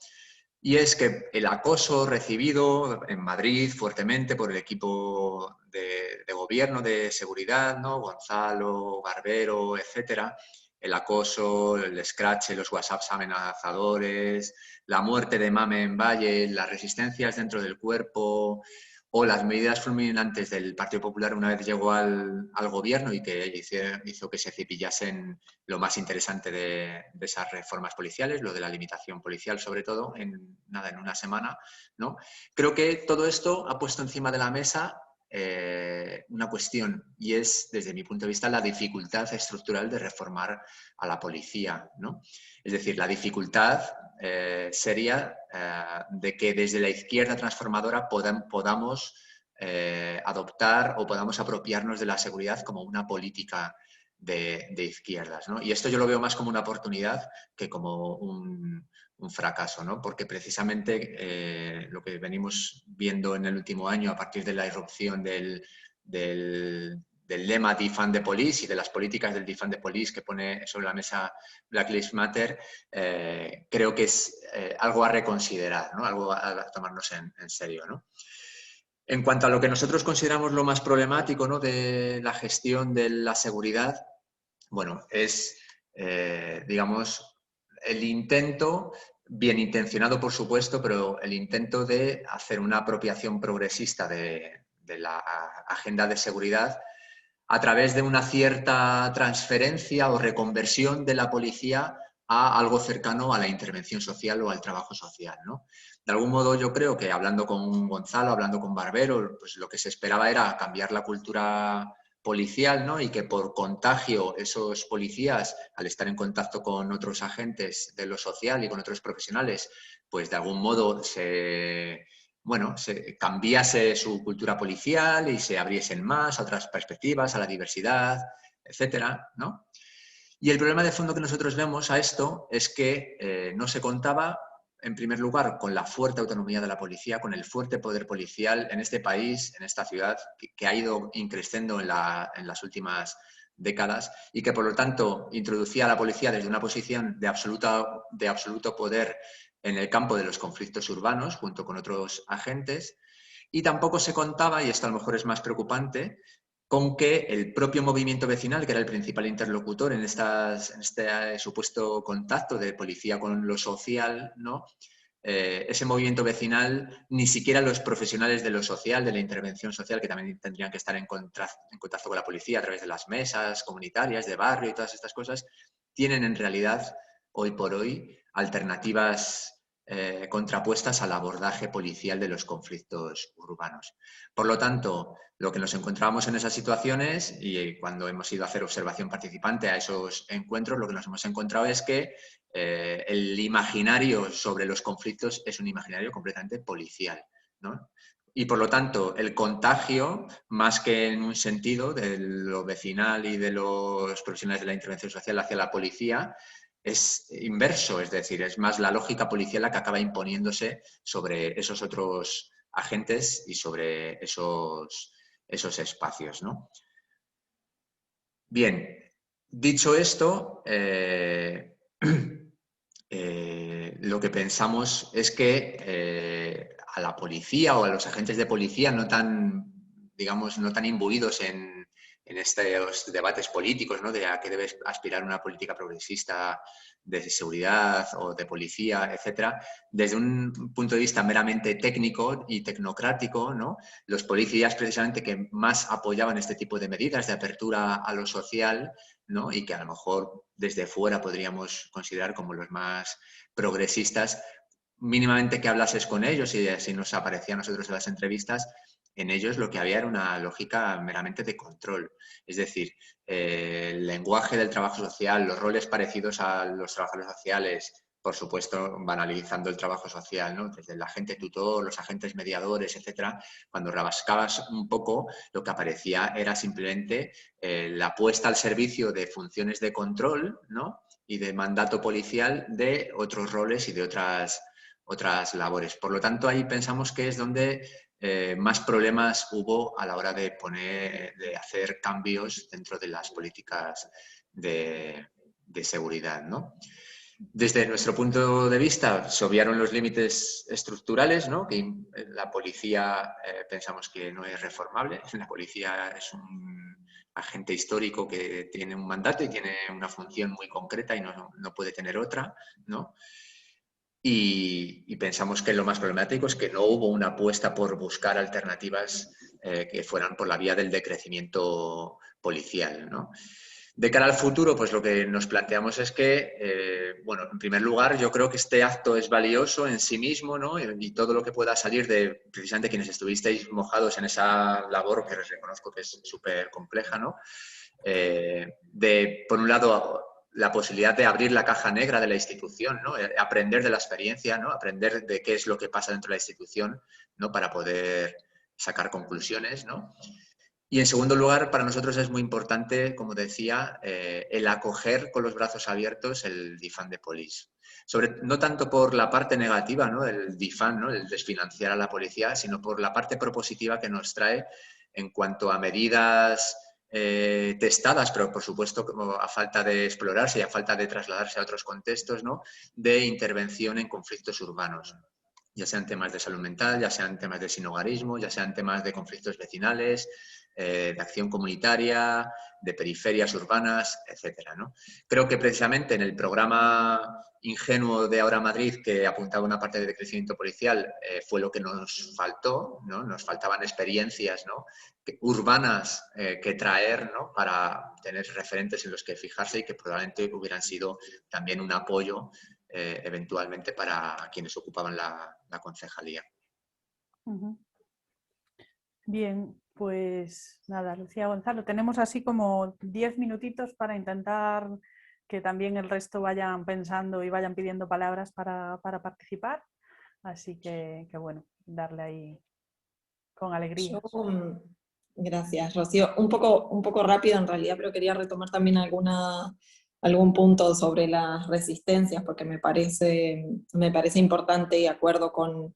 B: Y es que el acoso recibido en Madrid fuertemente por el equipo de gobierno, de seguridad, ¿no? Gonzalo, Barbero, etcétera, el acoso, el escrache, los WhatsApps amenazadores, la muerte de Mame en Valle, las resistencias dentro del cuerpo o las medidas fulminantes del Partido Popular una vez llegó al gobierno y que hizo que se cepillasen lo más interesante de esas reformas policiales, lo de la limitación policial sobre todo, en una semana, ¿no? Creo que todo esto ha puesto encima de la mesa una cuestión, y es, desde mi punto de vista, la dificultad estructural de reformar a la policía, ¿no? Es decir, la dificultad seria de que desde la izquierda transformadora podamos adoptar o podamos apropiarnos de la seguridad como una política de izquierdas, ¿no? Y esto yo lo veo más como una oportunidad que como un fracaso, ¿no? Porque precisamente lo que venimos viendo en el último año a partir de la irrupción del lema Defund the Police y de las políticas del Defund the Police que pone sobre la mesa Black Lives Matter, creo que es algo a reconsiderar, ¿no? Algo a tomarnos en serio, ¿no? En cuanto a lo que nosotros consideramos lo más problemático, ¿no? De la gestión de la seguridad, bueno, es, digamos, el intento, bien intencionado por supuesto, pero el intento de hacer una apropiación progresista de la agenda de seguridad a través de una cierta transferencia o reconversión de la policía a algo cercano a la intervención social o al trabajo social, ¿no? De algún modo yo creo que hablando con Gonzalo, hablando con Barbero, pues lo que se esperaba era cambiar la cultura policial, ¿no? Y que por contagio esos policías, al estar en contacto con otros agentes de lo social y con otros profesionales, pues de algún modo se cambiase su cultura policial y se abriesen más a otras perspectivas, a la diversidad, etcétera, ¿no? Y el problema de fondo que nosotros vemos a esto es que no se contaba, en primer lugar, con la fuerte autonomía de la policía, con el fuerte poder policial en este país, en esta ciudad, que ha ido increciendo en las últimas décadas y que, por lo tanto, introducía a la policía desde una posición de absoluto poder en el campo de los conflictos urbanos, junto con otros agentes. Y tampoco se contaba, y esto a lo mejor es más preocupante, con que el propio movimiento vecinal, que era el principal interlocutor en este supuesto contacto de policía con lo social, ¿no? Ese movimiento vecinal, ni siquiera los profesionales de lo social, de la intervención social, que también tendrían que estar en contacto con la policía a través de las mesas comunitarias de barrio y todas estas cosas, tienen en realidad, hoy por hoy, alternativas contrapuestas al abordaje policial de los conflictos urbanos. Por lo tanto, lo que nos encontramos en esas situaciones, y cuando hemos ido a hacer observación participante a esos encuentros, lo que nos hemos encontrado es que el imaginario sobre los conflictos es un imaginario completamente policial, ¿no? Y por lo tanto, el contagio, más que en un sentido de lo vecinal y de los profesionales de la intervención social hacia la policía, es inverso, es decir, es más la lógica policial la que acaba imponiéndose sobre esos otros agentes y sobre esos espacios, ¿no? Bien, dicho esto, lo que pensamos es que a la policía o a los agentes de policía no tan, digamos, no tan imbuidos en estos debates políticos, ¿no? De a qué debe aspirar una política progresista de seguridad o de policía, etcétera, desde un punto de vista meramente técnico y tecnocrático, ¿no? Los policías precisamente que más apoyaban este tipo de medidas de apertura a lo social, ¿no? Y que a lo mejor desde fuera podríamos considerar como los más progresistas, mínimamente que hablases con ellos y así nos aparecía a nosotros en las entrevistas, en ellos lo que había era una lógica meramente de control. Es decir, el lenguaje del trabajo social, los roles parecidos a los trabajadores sociales, por supuesto, banalizando el trabajo social, ¿no? Desde el agente tutor, los agentes mediadores, etcétera. Cuando rabascabas un poco, lo que aparecía era simplemente la puesta al servicio de funciones de control, ¿no? Y de mandato policial de otros roles y de otras labores. Por lo tanto, ahí pensamos que es donde más problemas hubo a la hora de hacer cambios dentro de las políticas de seguridad, ¿no? Desde nuestro punto de vista, se obviaron los límites estructurales, ¿no? Que la policía pensamos que no es reformable. La policía es un agente histórico que tiene un mandato y tiene una función muy concreta y no puede tener otra, ¿no? Y pensamos que lo más problemático es que no hubo una apuesta por buscar alternativas que fueran por la vía del decrecimiento policial, ¿no? De cara al futuro, pues lo que nos planteamos es que, bueno, en primer lugar, yo creo que este acto es valioso en sí mismo, ¿no? Y todo lo que pueda salir de precisamente quienes estuvisteis mojados en esa labor, que les reconozco que es súper compleja, ¿no? Por un lado, la posibilidad de abrir la caja negra de la institución, ¿no? Aprender de la experiencia, ¿no? Aprender de qué es lo que pasa dentro de la institución, ¿no? Para poder sacar conclusiones, ¿no? Y en segundo lugar, para nosotros es muy importante, como decía, el acoger con los brazos abiertos el defund the police. No tanto por la parte negativa, ¿no? El defund, ¿no? El desfinanciar a la policía, sino por la parte propositiva que nos trae en cuanto a medidas testadas, pero por supuesto como a falta de explorarse y a falta de trasladarse a otros contextos, ¿no? De intervención en conflictos urbanos, ya sean temas de salud mental, ya sean temas de sinhogarismo, ya sean temas de conflictos vecinales, de acción comunitaria, de periferias urbanas, etcétera, ¿no? Creo que precisamente en el programa ingenuo de Ahora Madrid, que apuntaba una parte de crecimiento policial, fue lo que nos faltó, ¿no? Nos faltaban experiencias, ¿no? Urbanas que traer, ¿no? Para tener referentes en los que fijarse y que probablemente hubieran sido también un apoyo eventualmente para quienes ocupaban la concejalía.
A: Bien, pues nada, Lucía, Gonzalo, tenemos así como 10 minutitos para intentar que también el resto vayan pensando y vayan pidiendo palabras para participar, así que bueno, darle ahí con alegría.
D: Gracias, Rocío. Un poco rápido en realidad, pero quería retomar también algún punto sobre las resistencias, porque me parece importante y de acuerdo con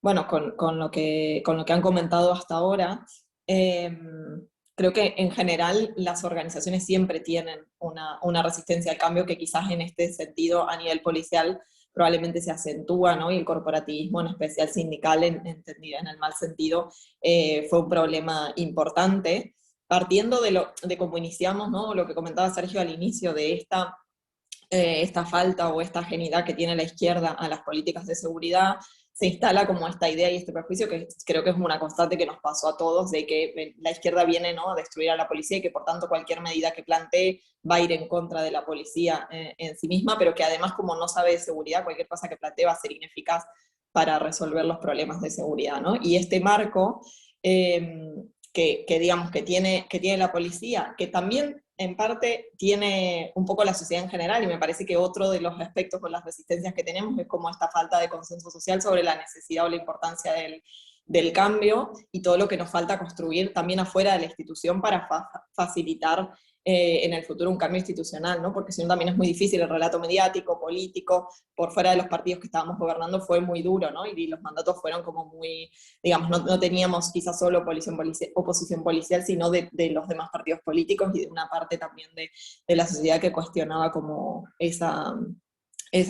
D: lo que han comentado hasta ahora. Creo que en general las organizaciones siempre tienen una resistencia al cambio que quizás en este sentido a nivel policial probablemente se acentúa, ¿no? Y el corporativismo, en especial sindical, entendido en el mal sentido, fue un problema importante. Partiendo de cómo iniciamos, ¿no? Lo que comentaba Sergio al inicio de esta falta o esta ajenidad que tiene la izquierda a las políticas de seguridad, se instala como esta idea y este prejuicio que creo que es una constante que nos pasó a todos, de que la izquierda viene, ¿no? A destruir a la policía y que por tanto cualquier medida que plantee va a ir en contra de la policía en sí misma, pero que además como no sabe de seguridad, cualquier cosa que plantee va a ser ineficaz para resolver los problemas de seguridad, ¿no? Y este marco que digamos que tiene la policía, que también en parte tiene un poco la sociedad en general, y me parece que otro de los aspectos con las resistencias que tenemos es como esta falta de consenso social sobre la necesidad o la importancia del cambio, y todo lo que nos falta construir también afuera de la institución para facilitar en el futuro un cambio institucional, ¿no? Porque si no también es muy difícil, el relato mediático, político, por fuera de los partidos que estábamos gobernando fue muy duro, ¿no? Y los mandatos fueron como muy, digamos, no teníamos quizás solo oposición policial, sino de los demás partidos políticos y de una parte también de la sociedad que cuestionaba como esa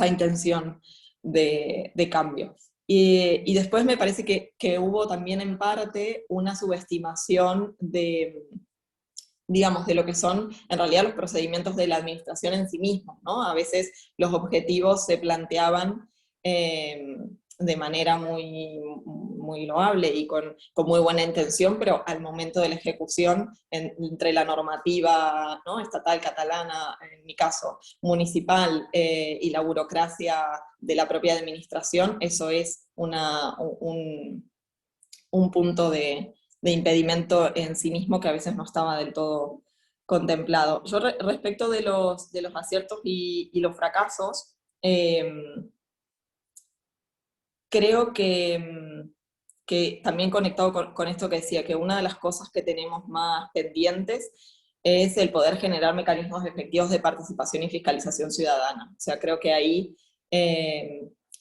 D: intención de cambio. Y después me parece que hubo también en parte una subestimación de lo que son en realidad los procedimientos de la administración en sí mismos, ¿no? A veces los objetivos se planteaban de manera muy, muy loable y con muy buena intención, pero al momento de la ejecución, entre la normativa, ¿no? Estatal, catalana, en mi caso, municipal, y la burocracia de la propia administración, eso es un punto de impedimento en sí mismo que a veces no estaba del todo contemplado. Yo respecto de los aciertos y los fracasos, Creo que también conectado con esto que decía, que una de las cosas que tenemos más pendientes es el poder generar mecanismos efectivos de participación y fiscalización ciudadana. O sea, creo que ahí,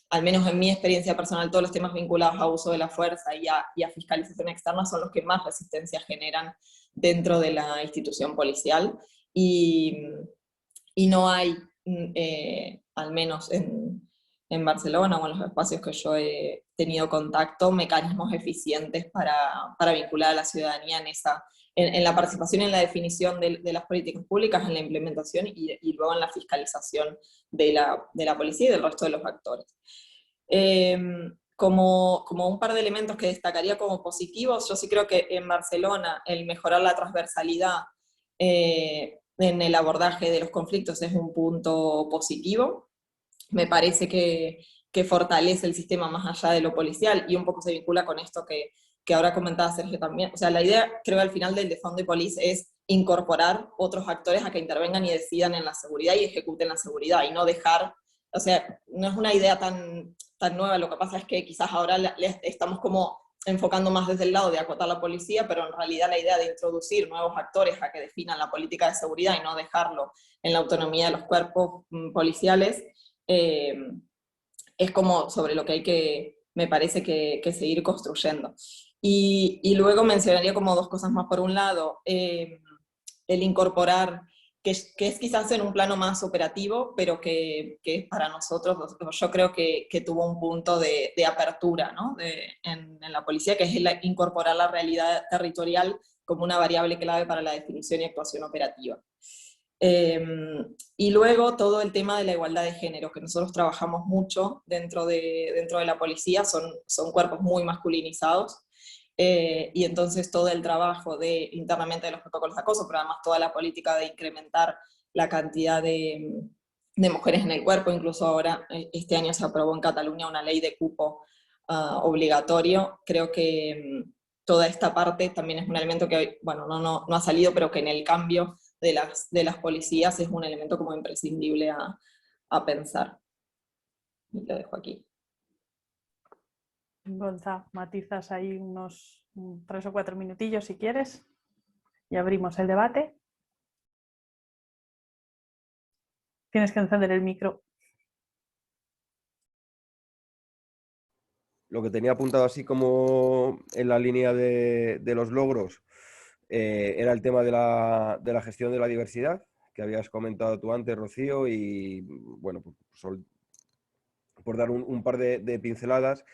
D: al menos en mi experiencia personal, todos los temas vinculados a uso de la fuerza y a fiscalización externa son los que más resistencia generan dentro de la institución policial. Y no hay, al menos en Barcelona o en los espacios que yo he tenido contacto, mecanismos eficientes para vincular a la ciudadanía en la participación, en la definición de las políticas públicas, en la implementación y luego en la fiscalización de la policía y del resto de los actores. Como un par de elementos que destacaría como positivos, yo sí creo que en Barcelona el mejorar la transversalidad en el abordaje de los conflictos es un punto positivo. Me parece que fortalece el sistema más allá de lo policial y un poco se vincula con esto que ahora comentaba Sergio también. O sea, la idea, creo, al final del Defund the Police es incorporar otros actores a que intervengan y decidan en la seguridad y ejecuten la seguridad y no dejar, o sea, no es una idea tan nueva, lo que pasa es que quizás ahora estamos como enfocando más desde el lado de acotar la policía, pero en realidad la idea de introducir nuevos actores a que definan la política de seguridad y no dejarlo en la autonomía de los cuerpos policiales, es como sobre lo que hay que, me parece que seguir construyendo. Y luego mencionaría como dos cosas más. Por un lado, el incorporar, que es quizás en un plano más operativo, pero que para nosotros, yo creo que tuvo un punto de apertura, ¿no? en la policía, que es incorporar la realidad territorial como una variable clave para la definición y actuación operativa. Y luego todo el tema de la igualdad de género, que nosotros trabajamos mucho dentro de la policía, son cuerpos muy masculinizados, y entonces todo el trabajo internamente de los protocolos de acoso, pero además toda la política de incrementar la cantidad de mujeres en el cuerpo, incluso ahora este año se aprobó en Cataluña una ley de cupo obligatorio. Creo que toda esta parte también es un elemento que hoy, bueno, no ha salido, pero que en el cambio de las policías es un elemento como imprescindible a pensar. Y lo dejo aquí.
A: Gonza, matizas ahí unos 3 o 4 minutillos si quieres y abrimos el debate. Tienes que encender el micro.
C: Lo que tenía apuntado así como en la línea de los logros era el tema de la gestión de la diversidad, que habías comentado tú antes, Rocío, y bueno, por dar un par de pinceladas,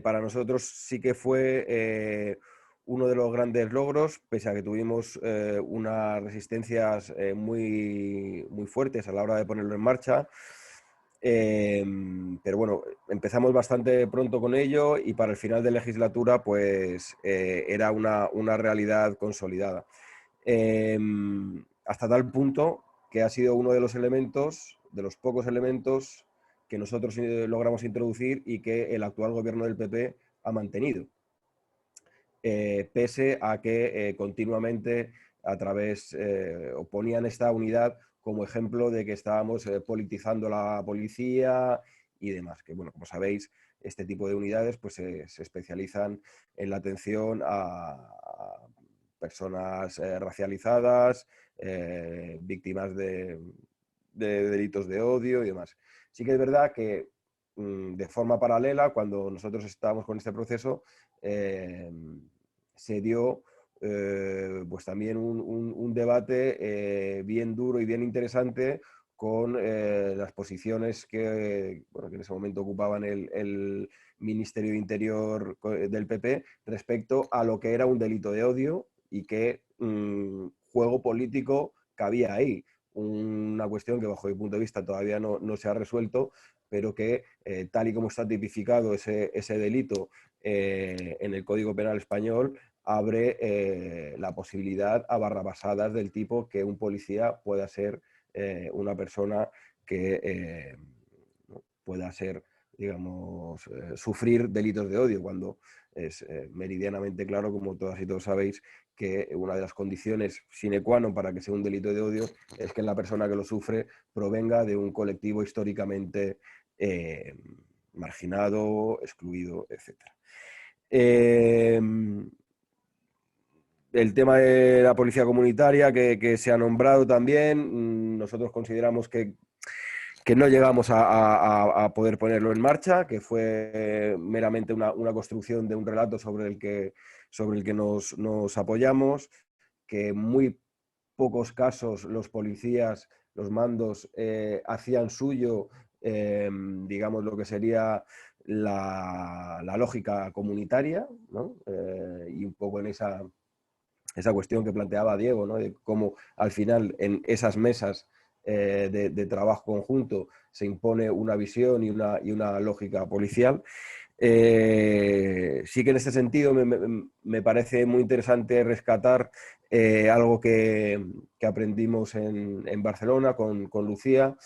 C: para nosotros sí que fue uno de los grandes logros, pese a que tuvimos unas resistencias muy, muy fuertes a la hora de ponerlo en marcha. Pero bueno, empezamos bastante pronto con ello y para el final de legislatura pues era una realidad consolidada. Hasta tal punto que ha sido uno de los elementos, de los pocos elementos que nosotros logramos introducir y que el actual gobierno del PP ha mantenido. Pese a que continuamente a través, oponían esta unidad como ejemplo de que estábamos politizando la policía y demás, que bueno, como sabéis, este tipo de unidades pues se especializan en la atención a personas racializadas, víctimas de delitos de odio y demás. Sí que es verdad que de forma paralela, cuando nosotros estábamos con este proceso, se dio pues también un debate bien duro y bien interesante con las posiciones que en ese momento ocupaban el Ministerio de Interior del PP respecto a lo que era un delito de odio y qué juego político cabía ahí. Una cuestión que bajo mi punto de vista todavía no se ha resuelto, pero que tal y como está tipificado ese delito en el Código Penal español, abre la posibilidad a barrabasadas del tipo que un policía pueda ser una persona que pueda ser, digamos, sufrir delitos de odio, cuando es meridianamente claro, como todas y todos sabéis, que una de las condiciones sine qua non para que sea un delito de odio es que la persona que lo sufre provenga de un colectivo históricamente marginado, excluido, etc. El tema de la policía comunitaria que se ha nombrado también, nosotros consideramos que no llegamos a poder ponerlo en marcha, que fue meramente una construcción de un relato sobre el que nos apoyamos, que en muy pocos casos los policías, los mandos, hacían suyo, digamos, lo que sería la lógica comunitaria, ¿no? Y un poco en esa cuestión que planteaba Diego, ¿no? De cómo al final en esas mesas de trabajo conjunto se impone una visión y una lógica policial. Sí que en este sentido me parece muy interesante rescatar algo que aprendimos en Barcelona con Lucía.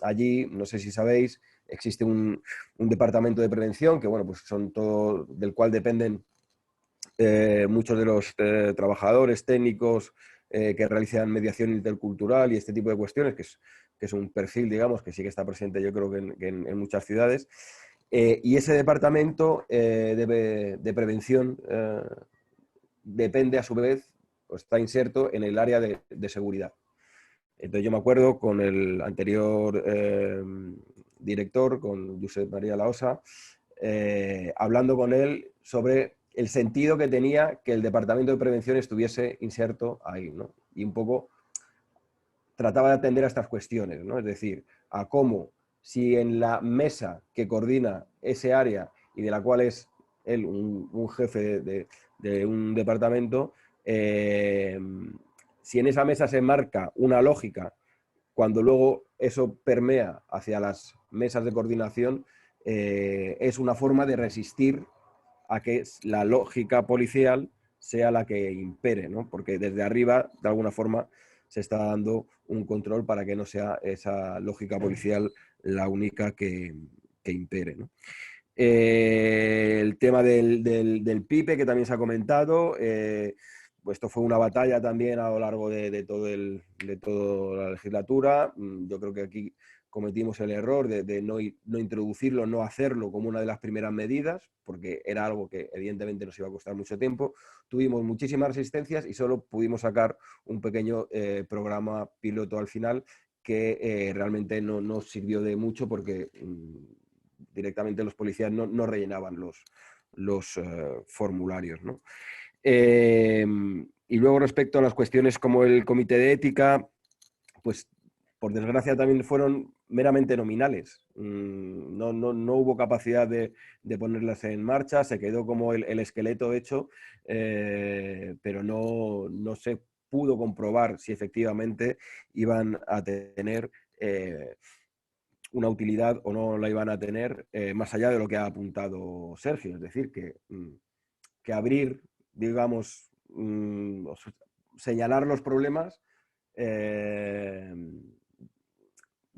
C: Allí, no sé si sabéis, existe un departamento de prevención que, bueno, pues son todo, del cual dependen muchos de los trabajadores técnicos que realizan mediación intercultural y este tipo de cuestiones, que es un perfil, digamos, que sí que está presente yo creo que en muchas ciudades. Y ese departamento de prevención depende a su vez, o está inserto en el área de seguridad. Entonces yo me acuerdo con el anterior director, con Josep María Laosa, hablando con él sobre el sentido que tenía que el departamento de prevención estuviese inserto ahí, ¿no? Y un poco trataba de atender a estas cuestiones, ¿no? Es decir, a cómo si en la mesa que coordina ese área y de la cual es él un jefe de un departamento, si en esa mesa se marca una lógica, cuando luego eso permea hacia las mesas de coordinación, es una forma de resistir a que la lógica policial sea la que impere, ¿no? Porque desde arriba, de alguna forma, se está dando un control para que no sea esa lógica policial la única que impere, ¿no? El tema del PIPE, que también se ha comentado, pues esto fue una batalla también a lo largo de toda la legislatura. Yo creo que aquí cometimos el error de no introducirlo, no hacerlo como una de las primeras medidas, porque era algo que evidentemente nos iba a costar mucho tiempo. Tuvimos muchísimas resistencias y solo pudimos sacar un pequeño programa piloto al final que realmente no sirvió de mucho porque directamente los policías no rellenaban los formularios, ¿no? Y luego respecto a las cuestiones como el comité de ética, pues por desgracia también fueron meramente nominales. No hubo capacidad de ponerlas en marcha, se quedó como el esqueleto hecho, pero no se pudo comprobar si efectivamente iban a tener una utilidad o no la iban a tener, más allá de lo que ha apuntado Sergio. Es decir, que abrir, digamos, señalar los problemas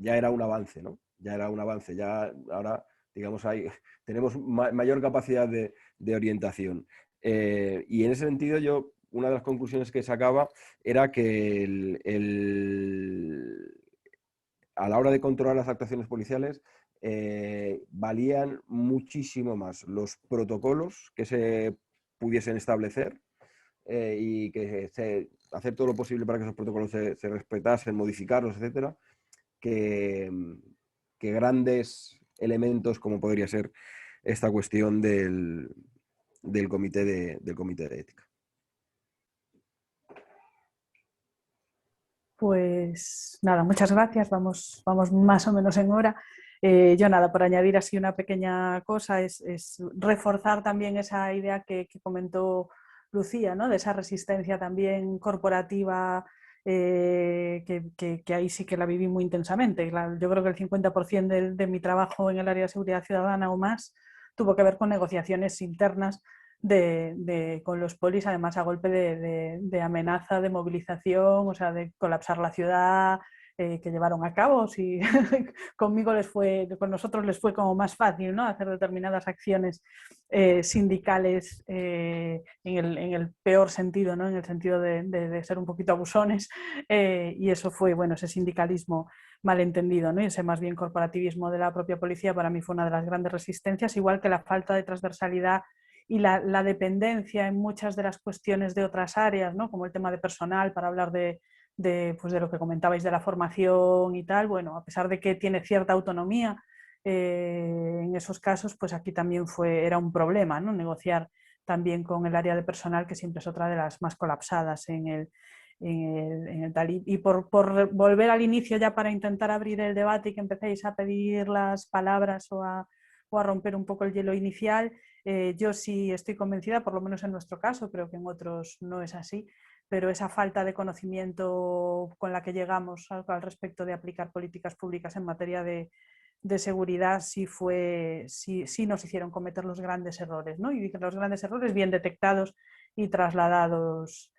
C: ya era un avance, ¿no? Ya era un avance, ya ahora, digamos, tenemos mayor capacidad de orientación. Y en ese sentido una de las conclusiones que sacaba era que a la hora de controlar las actuaciones policiales valían muchísimo más los protocolos que se pudiesen establecer y que hacer todo lo posible para que esos protocolos se respetasen, modificarlos, etcétera, que grandes elementos como podría ser esta cuestión del comité de ética.
A: Pues nada, muchas gracias, vamos más o menos en hora. Yo nada, por añadir así una pequeña cosa, es reforzar también esa idea que comentó Lucía, ¿no? De esa resistencia también corporativa, que ahí sí que la viví muy intensamente. Yo creo que el 50% de mi trabajo en el área de seguridad ciudadana o más tuvo que ver con negociaciones internas con los polis, además a golpe de amenaza, de movilización, o sea, de colapsar la ciudad, que llevaron a cabo. Si con nosotros les fue como más fácil, ¿no? Hacer determinadas acciones sindicales en el peor sentido, ¿no? En el sentido de ser un poquito abusones, y eso fue, bueno, ese sindicalismo malentendido, ¿no? Y ese más bien corporativismo de la propia policía para mí fue una de las grandes resistencias, igual que la falta de transversalidad y la dependencia en muchas de las cuestiones de otras áreas, ¿no? Como el tema de personal, para hablar pues de lo que comentabais de la formación y tal. Bueno, a pesar de que tiene cierta autonomía en esos casos, pues aquí también era un problema, ¿no? Negociar también con el área de personal, que siempre es otra de las más colapsadas en el tal. Y por volver al inicio, ya para intentar abrir el debate y que empecéis a pedir las palabras o a romper un poco el hielo inicial, yo sí estoy convencida, por lo menos en nuestro caso, creo que en otros no es así, pero esa falta de conocimiento con la que llegamos al respecto de aplicar políticas públicas en materia de seguridad sí nos hicieron cometer los grandes errores, ¿no? Y los grandes errores bien detectados y trasladados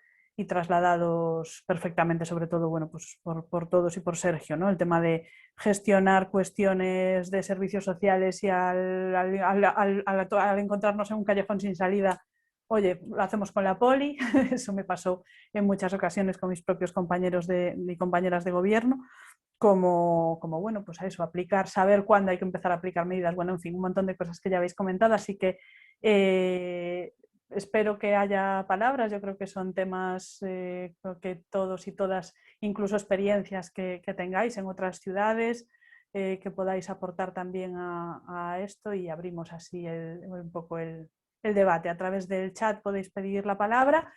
A: perfectamente, sobre todo, bueno, pues por todos y por Sergio, ¿no? El tema de gestionar cuestiones de servicios sociales y al encontrarnos en un callejón sin salida, oye, lo hacemos con la poli. Eso me pasó en muchas ocasiones con mis propios compañeros y compañeras de gobierno, como bueno, pues a eso, saber cuándo hay que empezar a aplicar medidas, bueno, en fin, un montón de cosas que ya habéis comentado, así que espero que haya palabras. Yo creo que son temas que todos y todas, incluso experiencias que tengáis en otras ciudades, que podáis aportar también a esto, y abrimos así un poco el debate. A través del chat podéis pedir la palabra